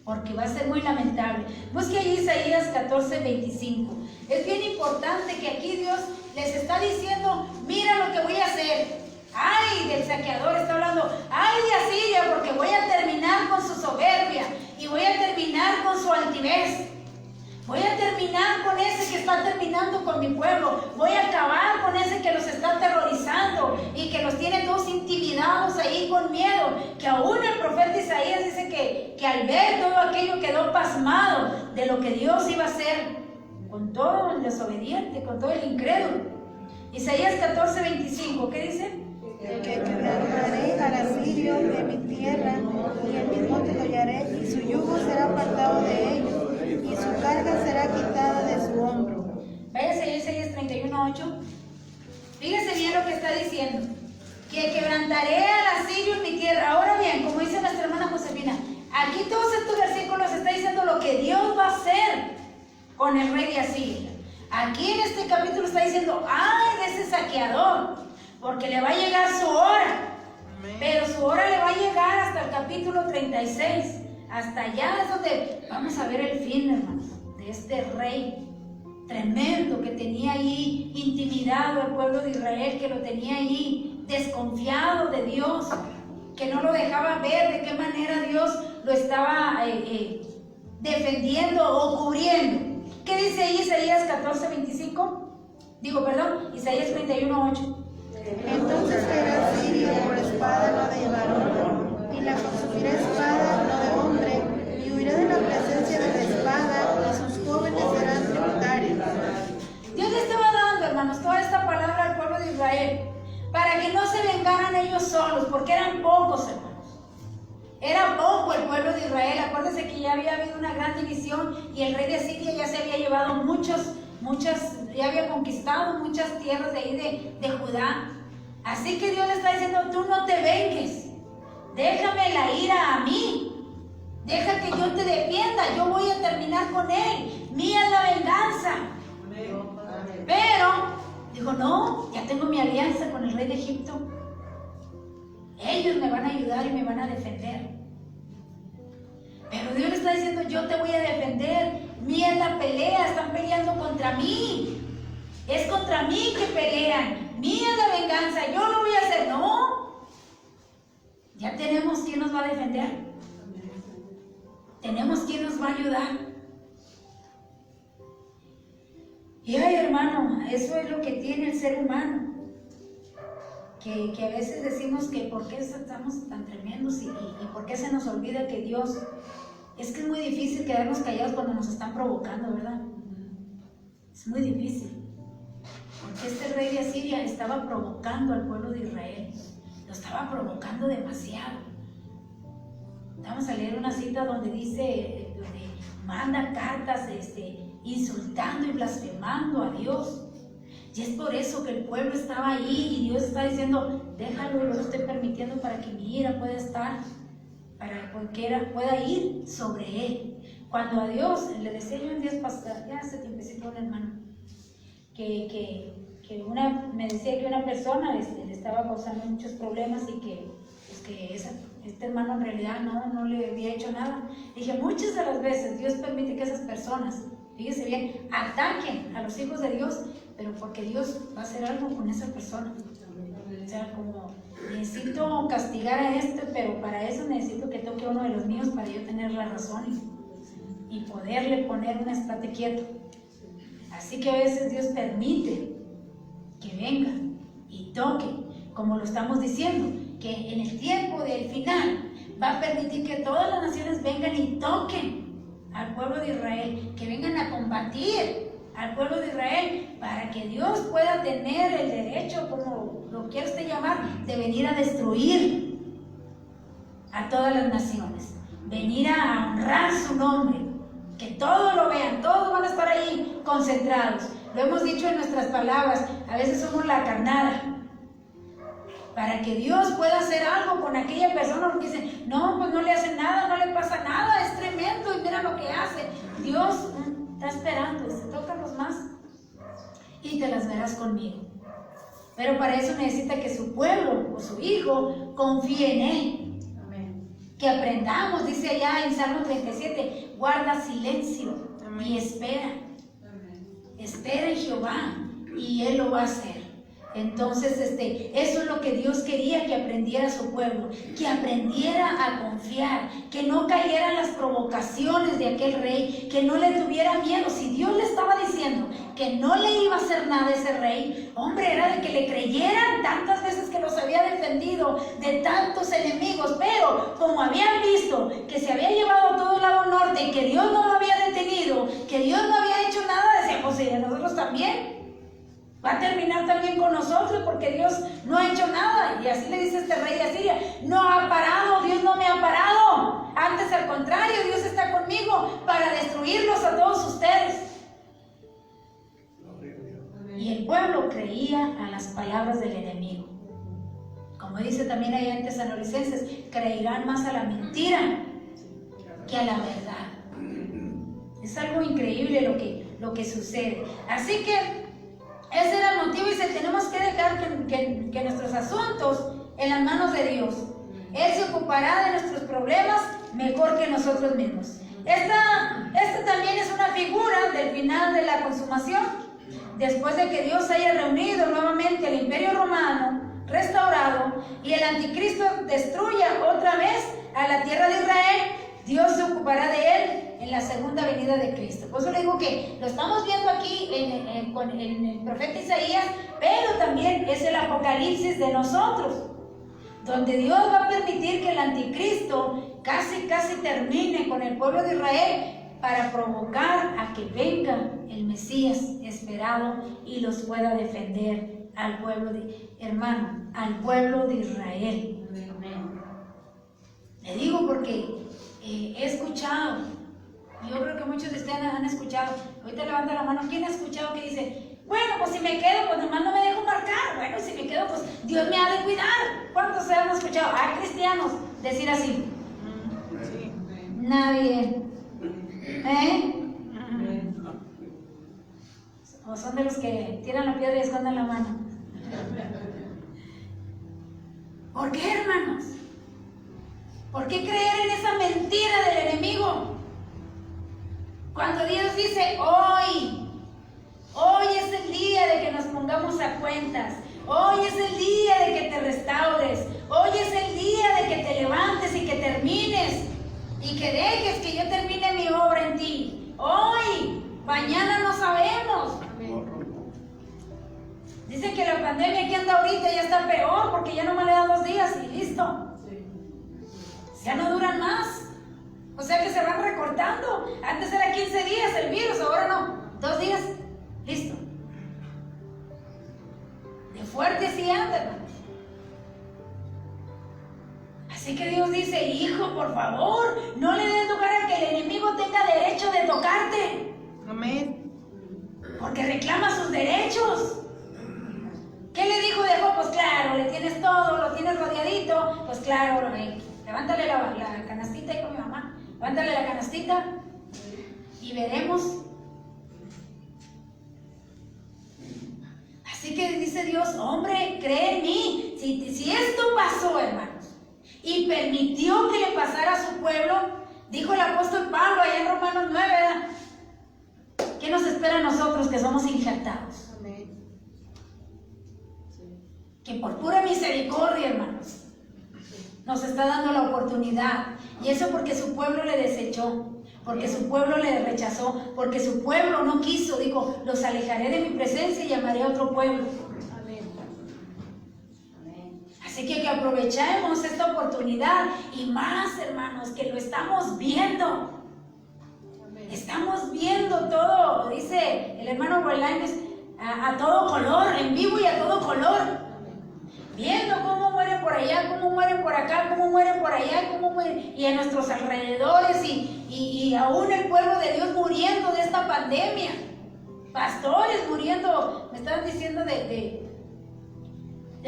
porque va a ser muy lamentable. Busque ahí Isaías 14:25. Es bien importante que aquí Dios les está diciendo: mira lo que voy a hacer. Ay del saqueador, está hablando, ay de Asiria, porque voy a terminar con su soberbia y voy a terminar con su altivez. Voy a terminar con ese que está terminando con mi pueblo. Voy a acabar con ese que los está aterrorizando y que los tiene todos intimidados ahí con miedo. Que aún el profeta Isaías dice que al ver todo aquello quedó pasmado de lo que Dios iba a hacer con todo el desobediente, con todo el incrédulo. Isaías 14:25, ¿qué dice? Que derribaré al asirio de mi tierra, y el mismo degollaré, y su yugo será apartado de ellos, y su carga será quitada de su hombro. Váyase a Isaías 31:8. Fíjese bien lo que está diciendo: que quebrantaré al asirio en mi tierra. Ahora bien, como dice nuestra hermana Josefina, aquí todos estos versículos está diciendo lo que Dios va a hacer con el rey de Asiria. Aquí en este capítulo está diciendo: ay de ese saqueador, porque le va a llegar su hora. Pero su hora le va a llegar hasta el capítulo 36. Hasta allá es donde vamos a ver el fin, hermanos, de este rey tremendo que tenía ahí intimidado al pueblo de Israel, que lo tenía ahí desconfiado de Dios, que no lo dejaba ver de qué manera Dios lo estaba defendiendo o cubriendo. ¿Qué dice ahí Isaías 14:25? Isaías 31:8. Entonces caerá Asirio por espada no de varón, y la consumirá espada no de hombre, y huirá de la presencia de la espada, y sus jóvenes serán tributarios. Dios le estaba dando, hermanos, toda esta palabra al pueblo de Israel para que no se vengaran ellos solos, porque eran pocos, hermanos. Era poco el pueblo de Israel. Acuérdense que ya había habido una gran división y el rey de Asiria ya se había llevado ya había conquistado muchas tierras de ahí de Judá. Así que Dios le está diciendo: tú no te vengues, déjame la ira a mí, deja que yo te defienda, yo voy a terminar con él, mía es la venganza. Pero dijo: no, ya tengo mi alianza con el rey de Egipto, ellos me van a ayudar y me van a defender. Pero Dios le está diciendo: yo te voy a defender, mía es la pelea, están peleando contra mí, es contra mí que pelean, mía es la venganza, yo lo voy a hacer. No, ya tenemos quien nos va a defender, tenemos quien nos va a ayudar. Y ay, hermano, eso es lo que tiene el ser humano, que a veces decimos que por qué estamos tan tremendos y por qué se nos olvida que Dios. Es que es muy difícil quedarnos callados cuando nos están provocando, ¿verdad? Es muy difícil. Porque este rey de Asiria estaba provocando al pueblo de Israel. Lo estaba provocando demasiado. Vamos a leer una cita donde dice, donde manda cartas insultando y blasfemando a Dios. Y es por eso que el pueblo estaba ahí y Dios está diciendo: déjalo, yo lo estoy permitiendo para que mi ira pueda estar, para que pueda ir sobre él. Cuando a Dios, le decía yo un día pasado, ya hace tiempecito, un hermano, me decía que una persona le estaba causando muchos problemas y que este hermano en realidad no le había hecho nada. Dije: muchas de las veces Dios permite que esas personas, fíjese bien, ataquen a los hijos de Dios, pero porque Dios va a hacer algo con esa persona. O sea, como necesito castigar a este, pero para eso necesito que toque a uno de los míos para yo tener la razón y poderle poner un estate quieto. Así que a veces Dios permite que venga y toque, como lo estamos diciendo, que en el tiempo del final va a permitir que todas las naciones vengan y toquen al pueblo de Israel, que vengan a combatir al pueblo de Israel, para que Dios pueda tener el derecho, como lo quiera usted llamar, de venir a destruir a todas las naciones, venir a honrar su nombre, que todos lo vean, todos van a estar ahí concentrados. Lo hemos dicho en nuestras palabras, a veces somos la carnada, para que Dios pueda hacer algo con aquella persona que dice, no, pues no le hace nada, no le pasa nada, es tremendo y mira lo que hace. Dios está esperando, dice, tócalos más y te las verás conmigo. Pero para eso necesita que su pueblo o su hijo confíe en él. Amén. Que aprendamos, dice allá en Salmo 37, guarda silencio. Amén. Y espera. Amén. Espera en Jehová y él lo va a hacer. Entonces, eso es lo que Dios quería que aprendiera su pueblo, que aprendiera a confiar, que no cayera en las provocaciones de aquel rey, que no le tuviera miedo. Si Dios le estaba diciendo que no le iba a hacer nada a ese rey, hombre, era de que le creyeran tantas veces que los había defendido de tantos enemigos, pero como habían visto que se había llevado a todo el lado norte y que Dios no lo había detenido, que Dios no había hecho nada, decían, pues sí, nosotros también. Va a terminar también con nosotros porque Dios no ha hecho nada. Y así le dice este rey de Asiria, no ha parado, Dios no me ha parado. Antes al contrario, Dios está conmigo para destruirlos a todos ustedes. Y el pueblo creía a las palabras del enemigo. Como dice también allá en Tesalonicenses, creerán más a la mentira que a la verdad. Es algo increíble lo que sucede. Así que ese era el motivo y tenemos que dejar que nuestros asuntos en las manos de Dios. Él se ocupará de nuestros problemas mejor que nosotros mismos. Esta también es una figura del final de la consumación. Después de que Dios haya reunido nuevamente el Imperio Romano, restaurado, y el Anticristo destruya otra vez a la tierra de Israel, Dios se ocupará de él en la segunda venida de Cristo. Por eso le digo que lo estamos viendo aquí en el profeta Isaías, pero también es el Apocalipsis de nosotros, donde Dios va a permitir que el Anticristo casi termine con el pueblo de Israel para provocar a que venga el Mesías esperado y los pueda defender al pueblo al pueblo de Israel. Amén. Le digo porque he escuchado, yo creo que muchos de ustedes han escuchado, ahorita levanta la mano, ¿quién ha escuchado que dice, bueno, pues si me quedo, pues nomás no me dejo marcar, bueno, si me quedo, pues Dios me ha de cuidar? ¿Cuántos se han escuchado a cristianos decir así? Sí. Nadie. ¿O son de los que tiran la piedra y esconden la mano? ¿Por qué, hermanos? ¿Por qué creer en esa mentira del enemigo? Cuando Dios dice, hoy es el día de que nos pongamos a cuentas, hoy es el día de que te restaures, hoy es el día de que te levantes y que termines y que dejes que yo termine mi obra en ti. Hoy, mañana no sabemos. Dicen que la pandemia que anda ahorita ya está peor porque ya no me le da 2 días y listo. Ya no duran más. O sea que se van recortando. Antes era 15 días el virus, ahora no. 2 días, listo. De fuerte sí anda, hermanos. Así que Dios dice, hijo, por favor, no le des lugar a que el enemigo tenga derecho de tocarte. Amén. Porque reclama sus derechos. ¿Qué le dijo de Job? Pues claro, le tienes todo, lo tienes rodeadito. Pues claro, levántale la canastita, dijo mi mamá. Levántale la canastita y veremos. Así que dice Dios, hombre, cree en mí. Si esto pasó, hermanos, y permitió que le pasara a su pueblo, dijo el apóstol Pablo allá en Romanos 9, ¿verdad? ¿Qué nos espera a nosotros que somos injertados? que por pura misericordia, hermanos, nos está dando la oportunidad. Y eso porque su pueblo le desechó, porque su pueblo le rechazó, porque su pueblo no quiso. Dijo, los alejaré de mi presencia y llamaré a otro pueblo. Así que aprovechemos esta oportunidad, y más, hermanos, que lo estamos viendo. Estamos viendo todo, dice el hermano Bolaños, a todo color, en vivo y a todo color. Viendo cómo mueren por allá, cómo mueren por acá, cómo mueren por allá, cómo mueren, y a nuestros alrededores, y aún el pueblo de Dios muriendo de esta pandemia. Pastores muriendo. Me estaban diciendo de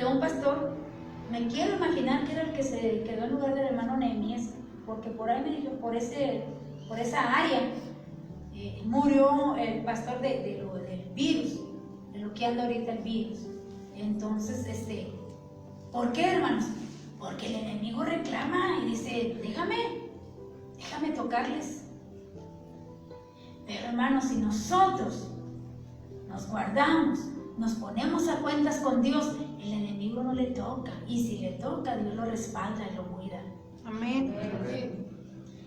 un pastor. Me quiero imaginar que era el que se quedó en lugar del hermano Nehemías, porque por ahí me dijo, por esa área murió el pastor del virus, de lo que anda ahorita el virus. Entonces, ¿por qué, hermanos? Porque el enemigo reclama y dice, déjame tocarles. Pero, hermanos, si nosotros nos guardamos, nos ponemos a cuentas con Dios, el enemigo no le toca. Y si le toca, Dios lo respalda y lo cuida. Amén.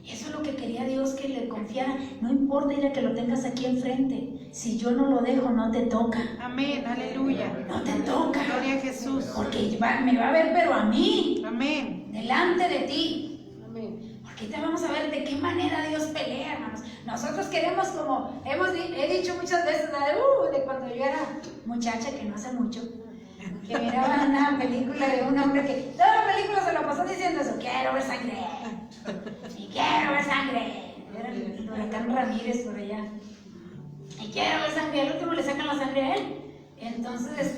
Y eso es lo que quería Dios, que le confiara. No importa ir a que lo tengas aquí enfrente. Si yo no lo dejo, no te toca. Amén. Aleluya. No te toca. Gloria a Jesús. Porque me va a ver, pero a mí. Amén. Delante de ti. Amén. Porque te vamos a ver de qué manera Dios pelea, hermanos. Nosotros queremos, como he dicho muchas veces, de cuando yo era muchacha, que no hace mucho, que miraba una película de un hombre que toda la película se lo pasó diciendo eso: quiero ver sangre, y quiero ver sangre. Era el huracán Ramírez por allá, y quiero ver sangre. Al último le sacan la sangre a él. Entonces,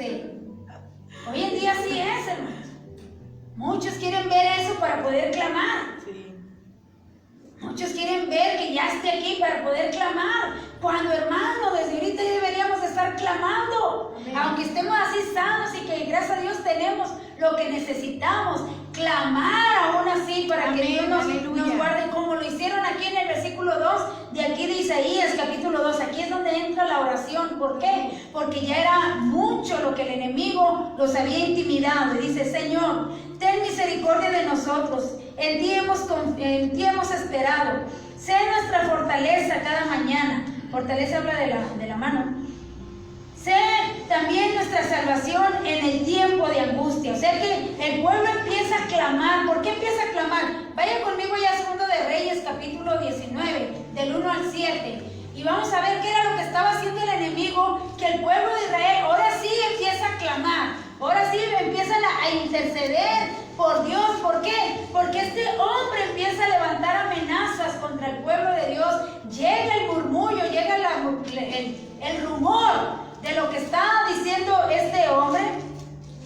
hoy en día así es, hermanos. Muchos quieren ver eso para poder clamar. Muchos quieren ver que ya esté aquí para poder clamar. Cuando, hermano, desde ahorita ya deberíamos estar clamando. Amén. Aunque estemos así sanos y que gracias a Dios tenemos lo que necesitamos, clamar aún así para Amén. Que Dios nos guarde, como lo hicieron aquí en el versículo 2 de aquí de Isaías, capítulo 2. Aquí es donde entra la oración. ¿Por qué? Porque ya era mucho lo que el enemigo los había intimidado. Y dice: Señor, ten misericordia de nosotros. En ti hemos esperado. Sé nuestra fortaleza cada mañana. Fortaleza habla de la mano. Sé también nuestra salvación en el tiempo de angustia. O sea que el pueblo empieza a clamar. ¿Por qué empieza a clamar? Vaya conmigo ya a 2 de Reyes, capítulo 19, del 1 al 7. Y vamos a ver qué era lo que estaba haciendo el enemigo, que el pueblo de Israel ahora sí empieza a clamar. Ahora sí empiezan a interceder por Dios. ¿Por qué? Porque este hombre empieza a levantar amenazas contra el pueblo de Dios. Llega el murmullo, llega el rumor de lo que está diciendo este hombre.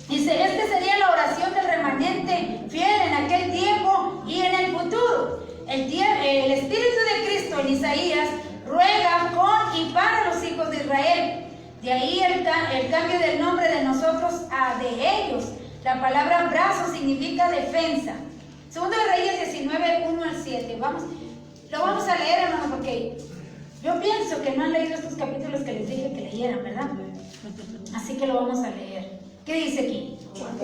Dice: este sería la oración del remanente fiel en aquel tiempo y en el futuro. El Espíritu de Cristo en Isaías ruega con y para los hijos de Israel. De ahí el cambio del nombre de nosotros a de ellos. La palabra brazo significa defensa. 2 de Reyes 19, 1 al 7. Lo vamos a leer, hermano, porque yo pienso que no han leído estos capítulos que les dije que leyeran, ¿verdad? Así que lo vamos a leer. ¿Qué dice aquí?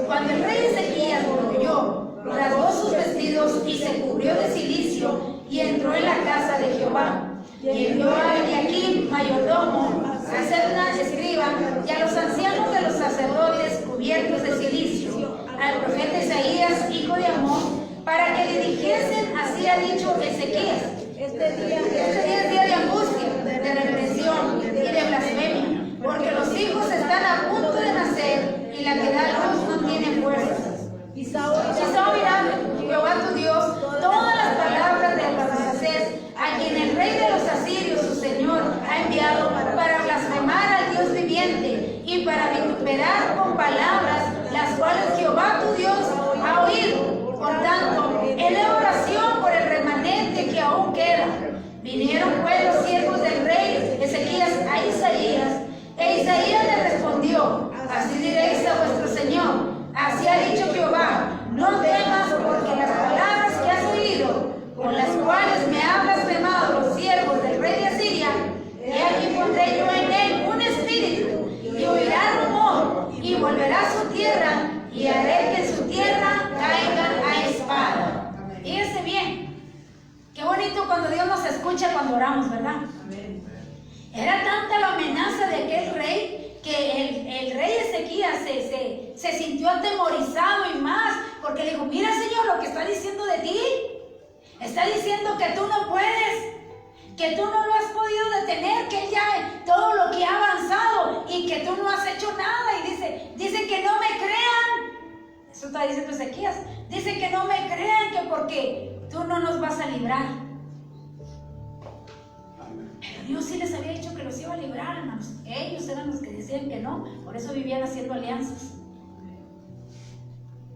Cuando el rey Ezequías murmuró, rasgó sus vestidos y se cubrió de cilicio y entró en la casa de Jehová. Y envió a Eliaquim, mayordomo, a Sebna, escriba, y a los ancianos de los sacerdotes cubiertos de cilicio, al profeta Isaías, hijo de Amón, para que le dijesen: así ha dicho Ezequías, este día es día de angustia, de represión y de blasfemia, porque los hijos están a punto de nacer y la que da luz no tiene fuerzas. Quizá oirá Jehová tu Dios todas las palabras de Rabsaces, a quien el rey de los asirios, su señor, ha enviado para blasfemar al Dios viviente y para vituperar con palabras las cuales Jehová tu Dios ha oído. Por tanto, eleva oración por el remanente que aún queda. Vinieron pues los siervos del rey Ezequías a Isaías, e Isaías le respondió: así diréis a vuestro señor, así ha dicho Jehová, no temas, porque las palabras que has oído, con las cuales me han blasfemado los siervos del rey de Asiria, he aquí pondré yo en él un espíritu, y oirá rumor, y volverá a su que el rey Ezequías se sintió atemorizado y más, porque le dijo, mira Señor, lo que está diciendo de ti, está diciendo que tú no puedes, que tú no lo has podido detener, que él ya todo lo que ha avanzado y que tú no has hecho nada. Y dice que no me crean. Eso está diciendo Ezequías. Dice que no me crean, que porque tú no nos vas a librar. Pero Dios sí les había dicho que los iba a librar, hermanos. Ellos eran los que decían que no, por eso vivían haciendo alianzas.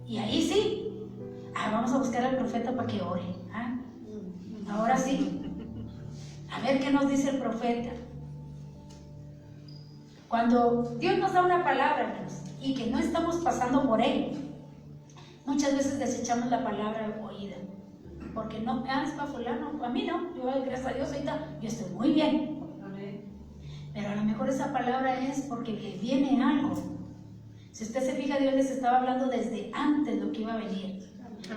Y ahí sí, vamos a buscar al profeta para que ore. Ahora sí. A ver qué nos dice el profeta. Cuando Dios nos da una palabra, hermanos, y que no estamos pasando por él, muchas veces desechamos la palabra oída. Porque no, es para fulano, a mí no. Yo, gracias a Dios, ahorita yo estoy muy bien. Pero a lo mejor esa palabra es porque le viene algo. Si usted se fija, Dios les estaba hablando desde antes lo que iba a venir.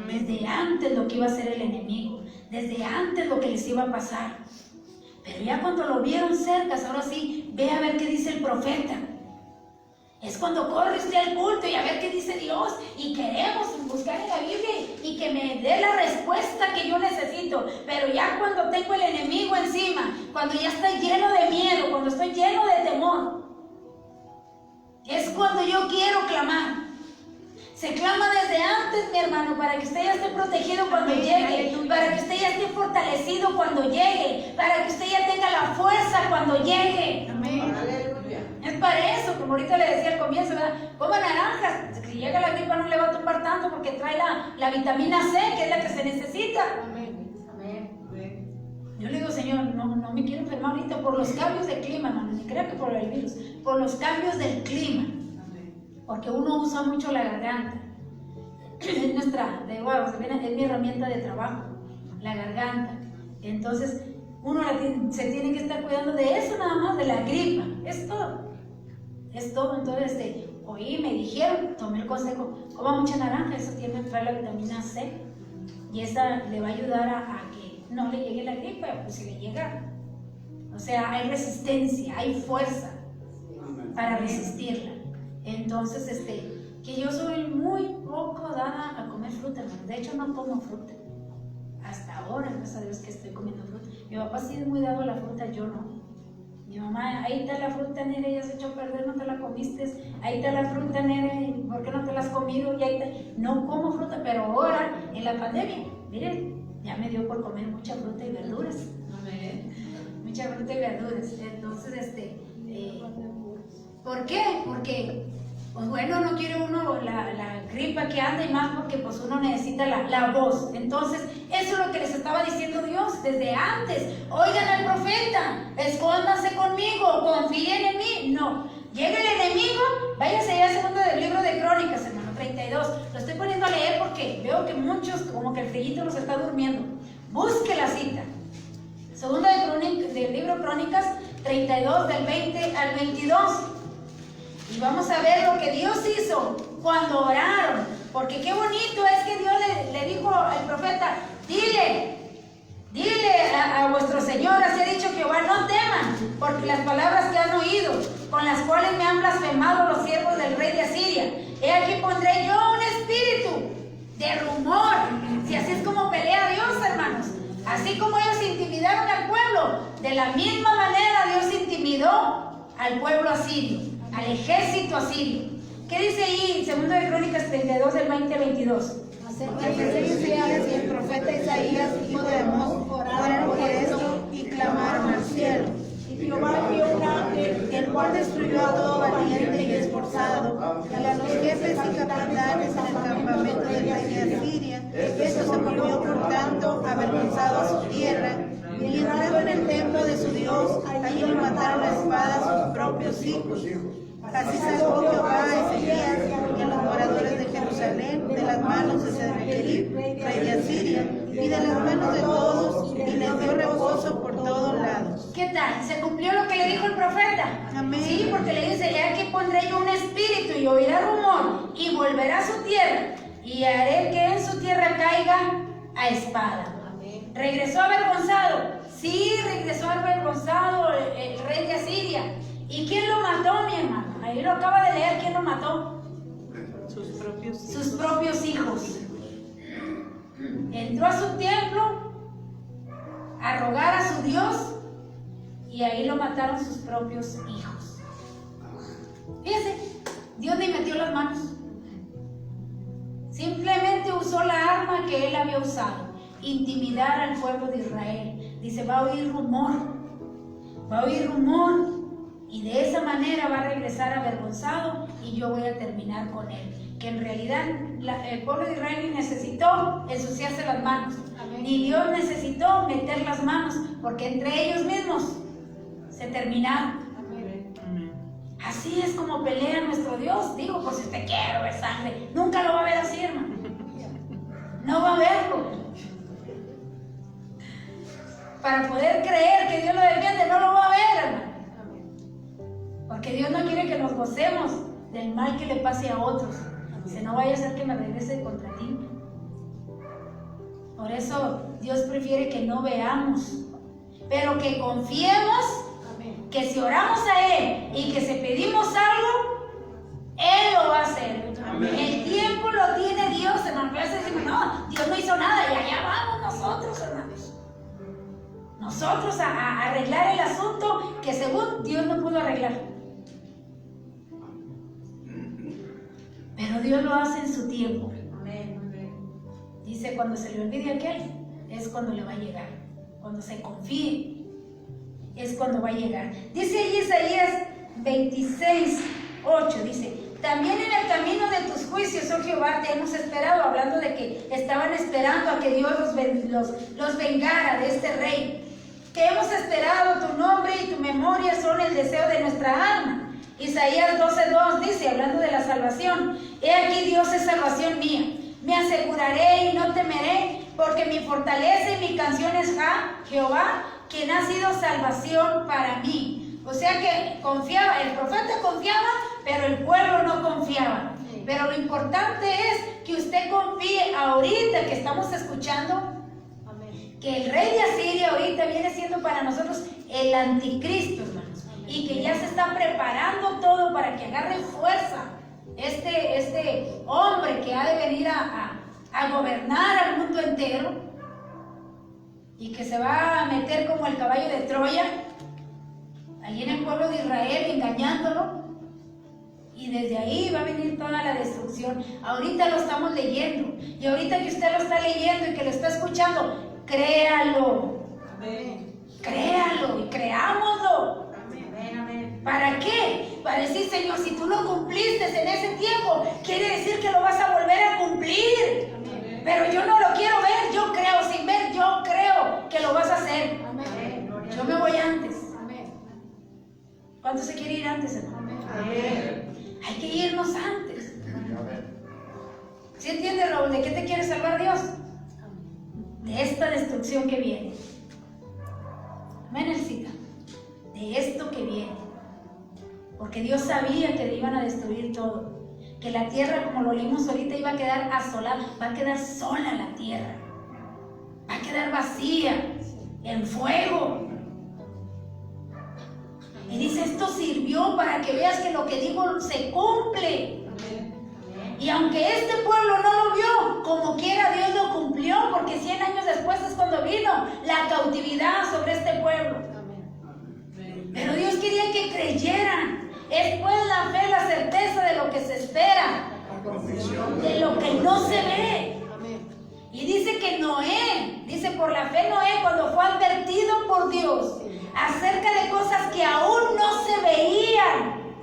Desde antes lo que iba a hacer el enemigo. Desde antes lo que les iba a pasar. Pero ya cuando lo vieron cerca, ahora sí, ve a ver qué dice el profeta. Es cuando corre usted al culto y a ver qué dice Dios. Y queremos buscar en la Biblia y que me dé la respuesta que yo necesito. Pero ya cuando tengo el enemigo encima, cuando ya estoy lleno de miedo, cuando estoy lleno de temor, es cuando yo quiero clamar. Se clama desde antes, mi hermano, para que usted ya esté protegido cuando llegue, para que usted ya esté fortalecido cuando llegue, para que usted ya tenga la fuerza cuando llegue. Amén. Es para eso, como ahorita le decía al comienzo, ¿verdad? Coma naranjas. Si llega la gripa no le va a tumbar tanto porque trae la vitamina C, que es la que se necesita. Amén. Yo le digo, Señor, no me quiero enfermar ahorita por los cambios de clima, hermano, ni creo que por el virus, por los cambios del clima. Porque uno usa mucho la garganta. Es es mi herramienta de trabajo, la garganta. Entonces, uno se tiene que estar cuidando de eso nada más, de la gripa. Es todo. Entonces, oí, me dijeron, tomé el consejo, coma mucha naranja, eso trae la vitamina C. Y esa le va a ayudar a que no le llegue la gripa, pues si le llega. O sea, hay resistencia, hay fuerza para resistirla. Entonces, que yo soy muy poco dada a comer fruta, hermano. De hecho, no como fruta. Hasta ahora, gracias a Dios que estoy comiendo fruta. Mi papá sí es muy dado a la fruta, yo no. Mi mamá, ahí está la fruta, nere, ya se echó a perder, no te la comiste. Ahí está la fruta, nere, ¿por qué no te la has comido? Y ahí está. No como fruta, pero ahora, en la pandemia, miren, ya me dio por comer mucha fruta y verduras. Mucha fruta y verduras. Entonces, ¿por qué? Porque, pues bueno, no quiere uno la gripa que anda y más porque pues uno necesita la voz. Entonces, eso es lo que les estaba diciendo Dios desde antes. Oigan al profeta, escóndanse conmigo, confíen en mí. No, llega el enemigo, váyase ya a segundo del libro de Crónicas, hermano, 32. Lo estoy poniendo a leer porque veo que muchos, como que el frillito los está durmiendo. Busque la cita. Segunda del libro Crónicas 32, del 20 al 22. Y vamos a ver lo que Dios hizo cuando oraron. Porque qué bonito es que Dios le dijo al profeta, dile a vuestro Señor, así ha dicho Jehová, no teman, porque las palabras que han oído, con las cuales me han blasfemado los siervos del rey de Asiria, he aquí pondré yo un espíritu de rumor. Si así es como pelea Dios, hermanos. Así como ellos intimidaron al pueblo, de la misma manera Dios intimidó al pueblo asirio, al ejército asirio. ¿Qué dice ahí en 2 de Crónicas 32, del 20 al 22? Acerca de Isaías y el profeta Isaías, hijo de Amós, oraron por esto y clamaron al cielo. Y Jehová envió un ángel, el cual destruyó a todo valiente y esforzado, y a los jefes y capitanes en el campamento del rey de Asiria. Esto se volvió, por tanto, avergonzado a su tierra, y entrando en el templo de su Dios, allí lo mataron a espada a sus propios hijos. Así sacó Jehová a Ezequías y a los moradores de Jerusalén de las manos de Sennacherib, rey de Asiria, y de las manos de todos, y les dio reposo por todos lados. ¿Qué tal? ¿Se cumplió lo que le dijo el profeta? Amén. Sí, porque le dice, ya aquí pondré yo un espíritu y oirá rumor y volverá a su tierra y haré que en su tierra caiga a espada. Amén. ¿Regresó avergonzado? Sí, regresó avergonzado el rey de Asiria. ¿Y quién lo mató, mi hermano? A él lo mataron sus propios hijos. Fíjense, Dios ni metió las manos. Simplemente usó la arma que él había usado, intimidar al pueblo de Israel. Dice, va a oír rumor, y de esa manera va a regresar avergonzado y yo voy a terminar con él. Que en realidad el pueblo de Israel ni necesitó ensuciarse las manos, ni Dios necesitó meter las manos, porque entre ellos mismos se terminaron. Así es como pelea nuestro Dios. Digo, pues si usted quiere ver sangre, nunca lo va a ver así, hermano. No va a verlo. Para poder creer que Dios lo defiende, no lo va a ver, hermano. Porque Dios no quiere que nos gocemos del mal que le pase a otros. Dice, no vaya a ser que me regrese contra ti. Por eso Dios prefiere que no veamos, pero que confiemos que si oramos a Él y que si pedimos algo, Él lo va a hacer. Amén. El tiempo lo tiene Dios, hermano. A veces decimos, no, Dios no hizo nada y allá vamos nosotros, hermanos. Nosotros a arreglar el asunto que según Dios no pudo arreglar. Pero Dios lo hace en su tiempo. Dice, cuando se le olvide a aquel, es cuando le va a llegar. Cuando se confíe, es cuando va a llegar. Dice ahí Isaías 26:8, dice, también en el camino de tus juicios, oh Jehová, te hemos esperado, hablando de que estaban esperando a que Dios los vengara de este rey. Que hemos esperado, tu nombre y tu memoria son el deseo de nuestra alma. Isaías 12:2 dice, hablando de la salvación, he aquí Dios es salvación mía, me aseguraré y no temeré, porque mi fortaleza y mi canción es Jehová, quien ha sido salvación para mí. O sea que confiaba, el profeta confiaba, pero el pueblo no confiaba. Pero lo importante es que usted confíe ahorita que estamos escuchando que el rey de Asiria ahorita viene siendo para nosotros el anticristo, hermanos, y que ya se está preparando todo para que agarre fuerza este hombre que ha de venir a gobernar al mundo entero, y que se va a meter como el caballo de Troya allí en el pueblo de Israel, engañándolo, y desde ahí va a venir toda la destrucción. Ahorita lo estamos leyendo, y ahorita que usted lo está leyendo y que lo está escuchando, créalo. Amén. Créalo y creámoslo. Amén, amén. ¿Para qué? Para decir, Señor, si tú lo cumpliste en ese tiempo, quiere decir que lo vas a volver a cumplir. Amén. Pero yo no lo quiero ver, yo creo, sin ver, yo creo que lo vas a hacer. Amén. Yo me voy antes. Amén. ¿Cuánto se quiere ir antes, hermano? Amén. Hay que irnos antes. Amén. ¿Sí entiendes, Raúl? ¿De qué te quiere salvar Dios? De esta destrucción que viene. Amén, Elcita. De esto que viene. Porque Dios sabía que le iban a destruir todo. Que la tierra, como lo leímos ahorita, iba a quedar asolada. Va a quedar sola la tierra. Va a quedar vacía. En fuego. Y dice, esto sirvió para que veas que lo que digo se cumple. Y aunque este pueblo no lo vio, como quiera Dios lo cumplió, porque 100 años después es cuando vino la cautividad sobre este pueblo. Pero Dios quería que creyeran. Es pues la fe, la certeza de lo que se espera, de lo que no se ve. Y dice que Noé, dice por la fe Noé, cuando fue advertido por Dios acerca de cosas que aún no se veían,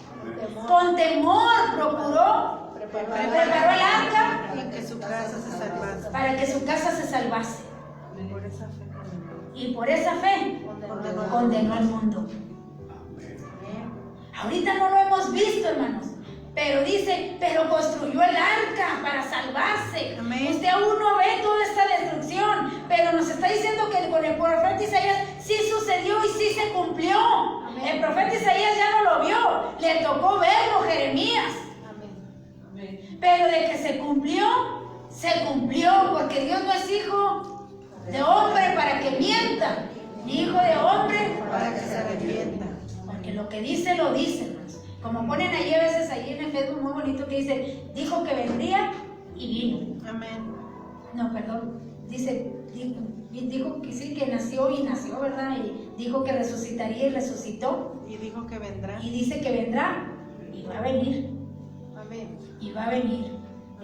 con temor procuró, preparó el arca para que su casa se salvase. Y por esa fe condenó al mundo. Ahorita no lo hemos visto, hermanos, pero dice, pero construyó el arca para salvarse. Amén. Usted aún no ve toda esta destrucción, pero nos está diciendo que con el profeta Isaías sí sucedió y sí se cumplió. Amén. El profeta Isaías ya no lo vio, le tocó verlo, Jeremías. Amén. Pero de que se cumplió, porque Dios no es hijo de hombre para que mienta, ni hijo de hombre para que se arrepienta. Porque lo que dice, lo dice, hermanos. Como ponen ahí a veces, ahí en el Facebook muy bonito que dice, dijo que vendría y vino. Amén. No, perdón. Dijo que sí, que nació y nació, ¿verdad? Y dijo que resucitaría y resucitó. Y dijo que vendrá. Y dice que vendrá y va a venir. Amén. Y va a venir.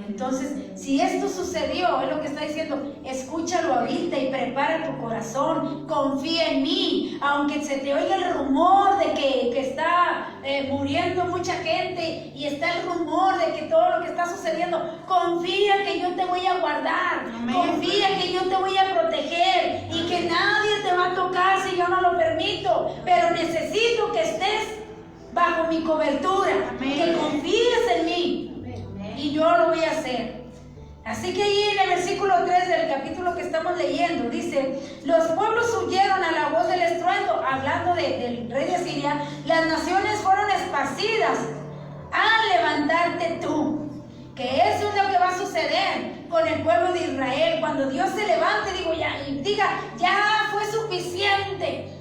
Entonces, si esto sucedió, es lo que está diciendo, escúchalo ahorita y prepara tu corazón, confía en mí, aunque se te oiga el rumor de que está muriendo mucha gente y está el rumor de que todo lo que está sucediendo, confía que yo te voy a guardar, amén, confía que yo te voy a proteger y que nadie te va a tocar si yo no lo permito, pero necesito que estés bajo mi cobertura, amén, que confíes en mí. Y yo lo voy a hacer. Así que ahí en el versículo 3 del capítulo que estamos leyendo, dice: los pueblos huyeron a la voz del estruendo, hablando del rey de Asiria. Las naciones fueron esparcidas al levantarte tú. Que eso es lo que va a suceder con el pueblo de Israel. Cuando Dios se levante, diga, ya fue suficiente.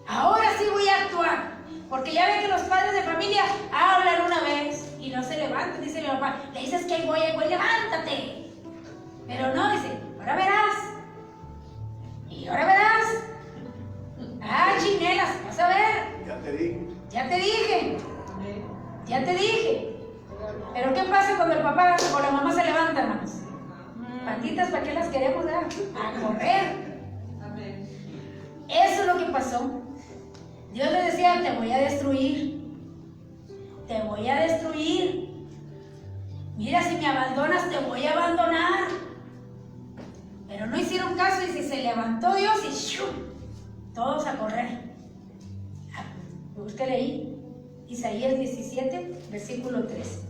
Ahora sí voy a actuar. Porque ya ve que los padres de familia hablan una vez y no se levantan, dice mi papá. Le dices que ahí voy, levántate. Pero no, dice, ahora verás. Y ahora verás. Ah, chinelas, vas a ver. Ya te dije. Ya te dije. Ya te dije. Pero ¿qué pasa cuando el papá o la mamá se levantan, hermanos? Patitas, ¿para qué las queremos dar? A correr. Eso es lo que pasó. Dios le decía, te voy a destruir. Te voy a destruir. Mira, si me abandonas, te voy a abandonar. Pero no hicieron caso y si se levantó Dios y ¡shum! Todos a correr. Búsquele ahí. Isaías 17, versículo 3.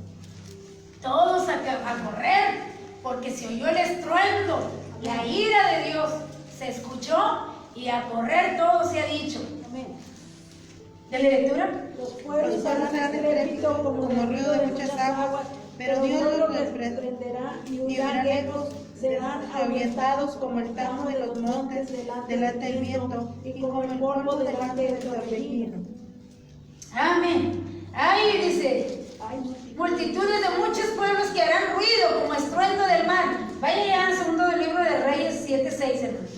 Todos a correr, porque se oyó el estruendo, la ira de Dios se escuchó y a correr todo se ha dicho. Amén. ¿Dale lectura? Los pueblos serán estrépito como río de muchas aguas, pero Dios los reprenderá y huirán lejos, serán ahuyentados como el tamo de los montes delante del viento y como el polvo delante del torbellino. Amén. Ahí dice, multitudes de muchos pueblos que harán ruido como estruendo del mar. Vaya ya al segundo del libro de Reyes 7:6, hermanos.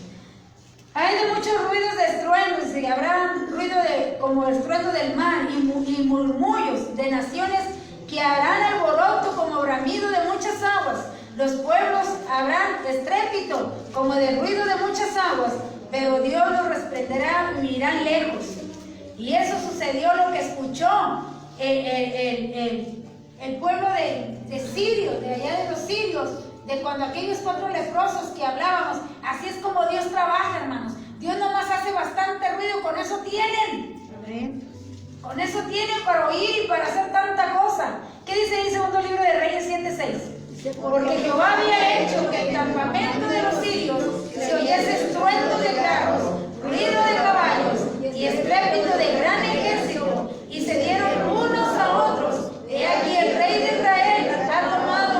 Hay de muchos ruidos de estruendos, y habrá ruido como estruendo del mar y murmullos de naciones que harán alboroto como bramido de muchas aguas. Los pueblos habrán estrépito como de ruido de muchas aguas, pero Dios los reprenderá y irán lejos. Y eso sucedió lo que escuchó el pueblo de Sirio, de allá de los sirios, de cuando aquellos 4 leprosos que hablábamos. Así es como Dios trabaja, hermanos. Dios nomás hace bastante ruido, con eso tienen. Amén. Con eso tienen para oír y para hacer tanta cosa. ¿Qué dice ahí el segundo libro de Reyes 7:6? Porque Jehová había hecho que el campamento de los sirios se oyese estruendo de carros, ruido de caballos y estrépito de gran ejército, y se dieron unos a otros. He aquí el rey de Israel ha tomado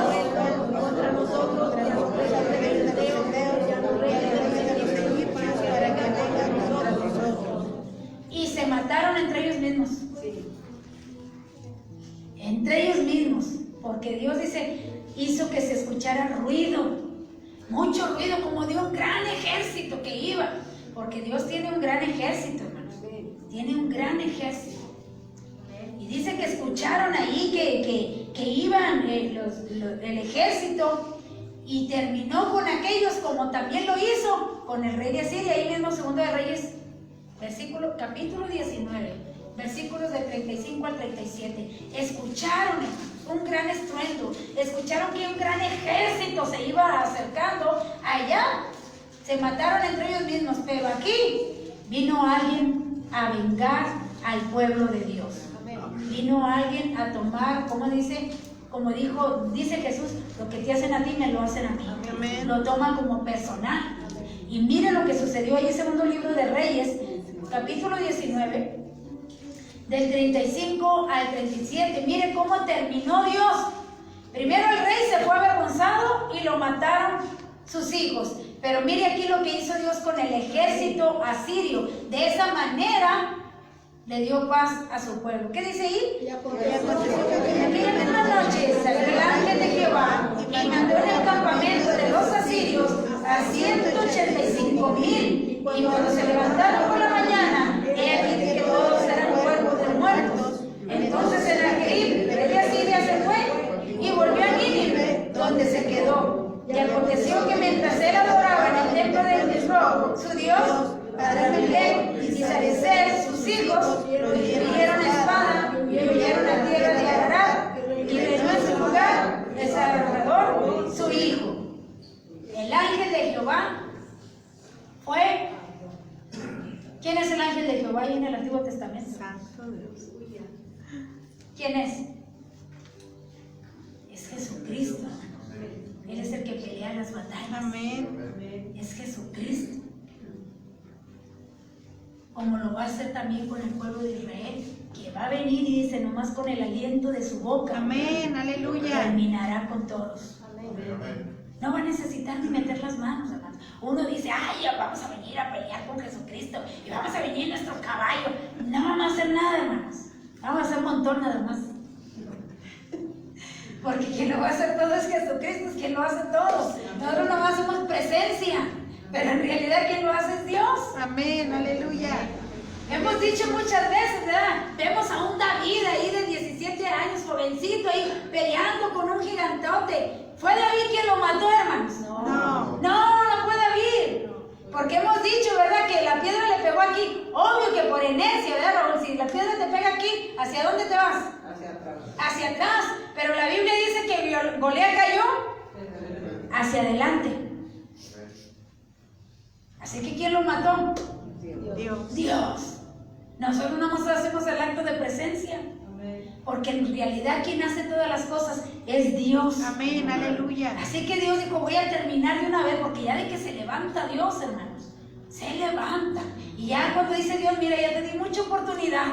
Contra nosotros, que los reyes de los hebreos ya no reyes de los egipcios para que vengan contra nosotros. y se mataron entre ellos mismos. Entre ellos mismos, porque Dios dice, hizo que se escuchara ruido, mucho ruido, como de un gran ejército que iba, porque Dios tiene un gran ejército, hermanos, tiene un gran ejército. Y dice que escucharon ahí que iban el ejército, y terminó con aquellos como también lo hizo con el rey de Asiria. Ahí mismo, segundo de Reyes, capítulo 19, versículos de 35 al 37. Escucharon, hermanos, un gran estruendo, escucharon que un gran ejército se iba acercando. Allá se mataron entre ellos mismos, pero aquí vino alguien a vengar al pueblo de Dios. Vino alguien a tomar, como dice Jesús, lo que te hacen a ti me lo hacen a mí. Amén. Lo toman como personal. Y mire lo que sucedió ahí en el segundo libro de Reyes, capítulo 19, del 35 al 37. Mire cómo terminó Dios. Primero el rey se fue avergonzado y lo mataron sus hijos. Pero mire aquí lo que hizo Dios con el ejército asirio. De esa manera le dio paz a su pueblo. ¿Qué dice ahí? Y En aquella misma noche salió el ángel de Jehová y mandó en el campamento de los asirios a 185,000 Y cuando se levantaron por la mañana, he aquí que todos eran cuerpos de muertos. Entonces Senaquerib, rey de Asiria, se fue y volvió a Nínive, donde se quedó. Y aconteció que mientras él adoraba en el templo de Nisroch, su dios, Adramelech y Sarecer, sus hijos, hirieron a espada y huyeron a tierra de Ararat, y reinó en su lugar el Salvador, su hijo. El ángel de Jehová fue. ¿Quién es el ángel de Jehová ahí en el Antiguo Testamento? Santo Dios. ¿Quién es? Es Jesucristo. Él es el que pelea las batallas. Amén. Es Jesucristo. Como lo va a hacer también con el pueblo de Israel, que va a venir y dice, nomás con el aliento de su boca. Amén. Aleluya. Terminará con todos. No va a necesitar ni meter las manos, hermanos. Uno dice, ay, ya vamos a venir a pelear con Jesucristo y vamos a venir en nuestro caballo. No vamos a hacer nada, hermanos. Vamos a hacer un montón nada más. Porque quien lo va a hacer todo es Jesucristo, es quien lo hace todo. Nosotros nomás somos presencia, pero en realidad quien lo hace es Dios. Amén. Aleluya. Hemos dicho muchas veces, ¿verdad? Vemos a un David ahí de 17 años, jovencito ahí, peleando con un gigantote. ¿Fue David quien lo mató, hermanos? No. No fue David. Porque hemos dicho, ¿verdad? Que la piedra le pegó aquí. Obvio que por inercia, ¿verdad, Raúl? Si la piedra te pega aquí, ¿hacia dónde te vas? Hacia atrás. Hacia atrás. Pero la Biblia dice que Goliat cayó hacia adelante. Así que ¿quién lo mató? Dios. Dios. Nosotros no nos hacemos el acto de presencia. Porque en realidad quien hace todas las cosas es Dios. Amén. Aleluya. Así que Dios dijo, voy a terminar de una vez, porque ya de que se levanta Dios, hermanos, se levanta. Y ya cuando dice Dios, mira, ya te di mucha oportunidad,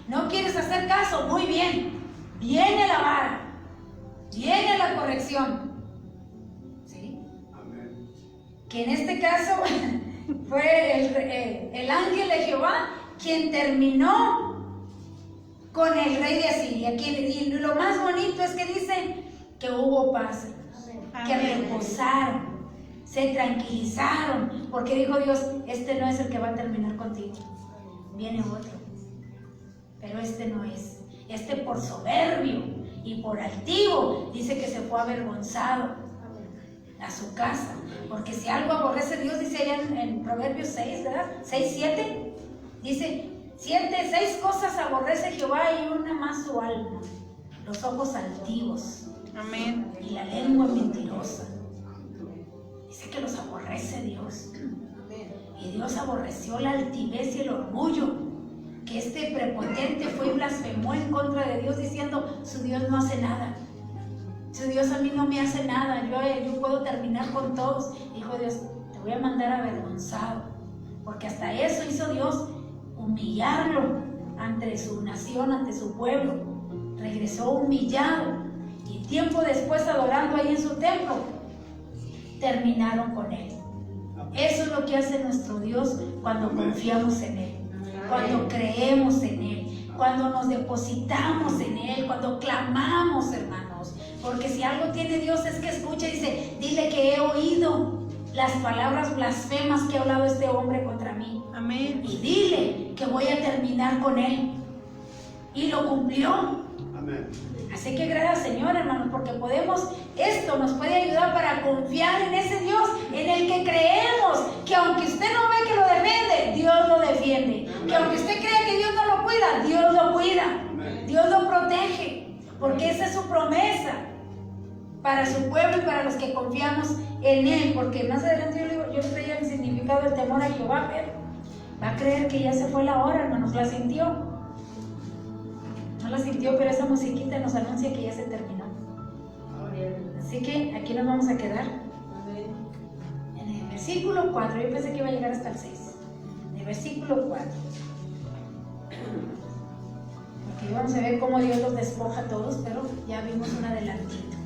no quieres hacer caso, muy bien, viene la vara, viene la corrección. ¿Sí? Amén. Que en este caso fue el ángel de Jehová quien terminó con el rey de Asiria. Y lo más bonito es que dice que hubo paz, que reposaron, se tranquilizaron, porque dijo Dios, este no es el que va a terminar contigo, viene otro, pero este no es, este por soberbio y por altivo, dice que se fue avergonzado a su casa, porque si algo aborrece Dios, dice allá en Proverbios 6, ¿verdad? 6, 7, dice, 6 cosas aborrece Jehová y una más su alma: los ojos altivos, Amén. y la lengua mentirosa. Dice que los aborrece Dios. Y Dios aborreció la altivez y el orgullo. Que este prepotente fue y blasfemó en contra de Dios, diciendo, su Dios no hace nada. Su Dios a mí no me hace nada. Yo puedo terminar con todos. Dijo Dios, te voy a mandar avergonzado. Porque hasta eso hizo Dios, humillarlo ante su nación, ante su pueblo. Regresó humillado. Y tiempo después, adorando ahí en su templo, terminaron con él. Eso es lo que hace nuestro Dios cuando confiamos en él, cuando creemos en él, cuando nos depositamos en él, cuando clamamos, hermanos. Porque si algo tiene Dios es que escucha y dice, dile que he oído las palabras blasfemas que ha hablado este hombre contra mí. Amén. Y dile que voy a terminar con él. Y lo cumplió. Amén. Así que gracias, Señor, hermanos, porque esto nos puede ayudar para confiar en ese Dios en el que creemos, que aunque usted no ve que lo defiende, Dios lo defiende. Que aunque usted crea que Dios no lo cuida, Dios lo cuida. Dios lo protege, porque esa es su promesa para su pueblo y para los que confiamos en él. Porque más adelante yo traía el significado del temor a Jehová, pero va a creer que ya se fue la hora, hermanos. La sintió. No la sintió, pero esa musiquita nos anuncia que ya se terminó. Así que aquí nos vamos a quedar en el versículo 4. Yo pensé que iba a llegar hasta el 6. En el versículo 4. Aquí vamos a ver cómo Dios los despoja a todos, pero ya vimos un adelantito.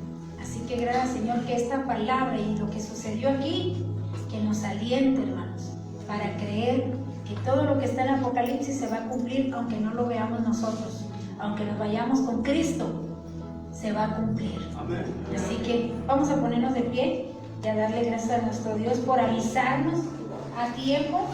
Así que gracias, Señor, que esta palabra y lo que sucedió aquí, que nos aliente, hermanos, para creer que todo lo que está en Apocalipsis se va a cumplir, aunque no lo veamos nosotros. Aunque nos vayamos con Cristo, se va a cumplir. Amén. Así que vamos a ponernos de pie y a darle gracias a nuestro Dios por avisarnos a tiempo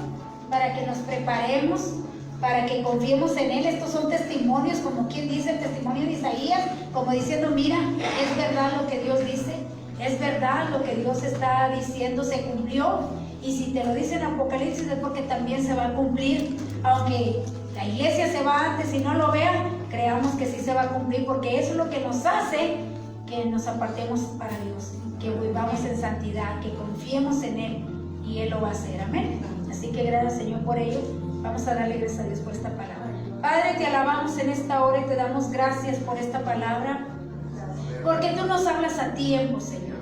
para que nos preparemos, para que confiemos en Él. Estos son testimonios, como quien dice el testimonio de Isaías, como diciendo, mira, es verdad lo que Dios dice, es verdad lo que Dios está diciendo, se cumplió. Y si te lo dice en Apocalipsis es porque también se va a cumplir, aunque la iglesia se va antes y no lo vea, creamos que sí se va a cumplir, porque eso es lo que nos hace que nos apartemos para Dios, que vivamos en santidad, que confiemos en Él, y Él lo va a hacer. Amén. Así que gracias, Señor, por ello. Vamos a darle gracias a Dios por esta palabra. Padre, te alabamos en esta hora y te damos gracias por esta palabra, porque tú nos hablas a tiempo, Señor,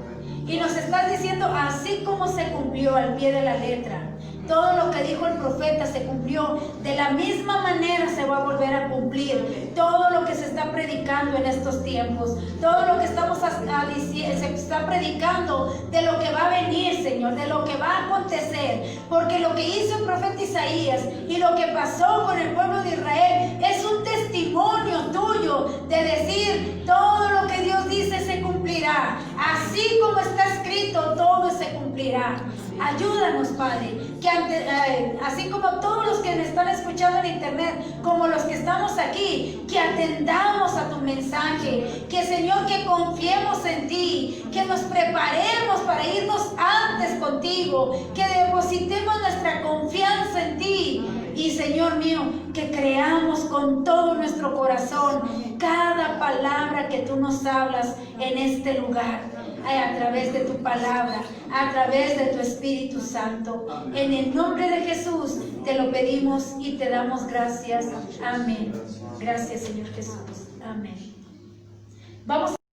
y nos estás diciendo así como se cumplió al pie de la letra. Todo lo que dijo el profeta se cumplió. De la misma manera se va a volver a cumplir. Todo lo que se está predicando en estos tiempos, todo lo que se está predicando de lo que va a venir, Señor, de lo que va a acontecer. Porque lo que hizo el profeta Isaías y lo que pasó con el pueblo de Israel es un testimonio tuyo de decir, todo lo que Dios dice se cumplirá. Así como está escrito, todo se cumplirá. Ayúdanos, Padre, que así como todos los que me están escuchando en internet, como los que estamos aquí, que atendamos a tu mensaje, que Señor, que confiemos en ti, que nos preparemos para irnos antes contigo, que depositemos nuestra confianza en ti. Y Señor mío, que creamos con todo nuestro corazón cada palabra que tú nos hablas en este lugar, a través de tu palabra, a través de tu Espíritu Santo. En el nombre de Jesús te lo pedimos y te damos gracias. Amén. Gracias, Señor Jesús. Amén. Vamos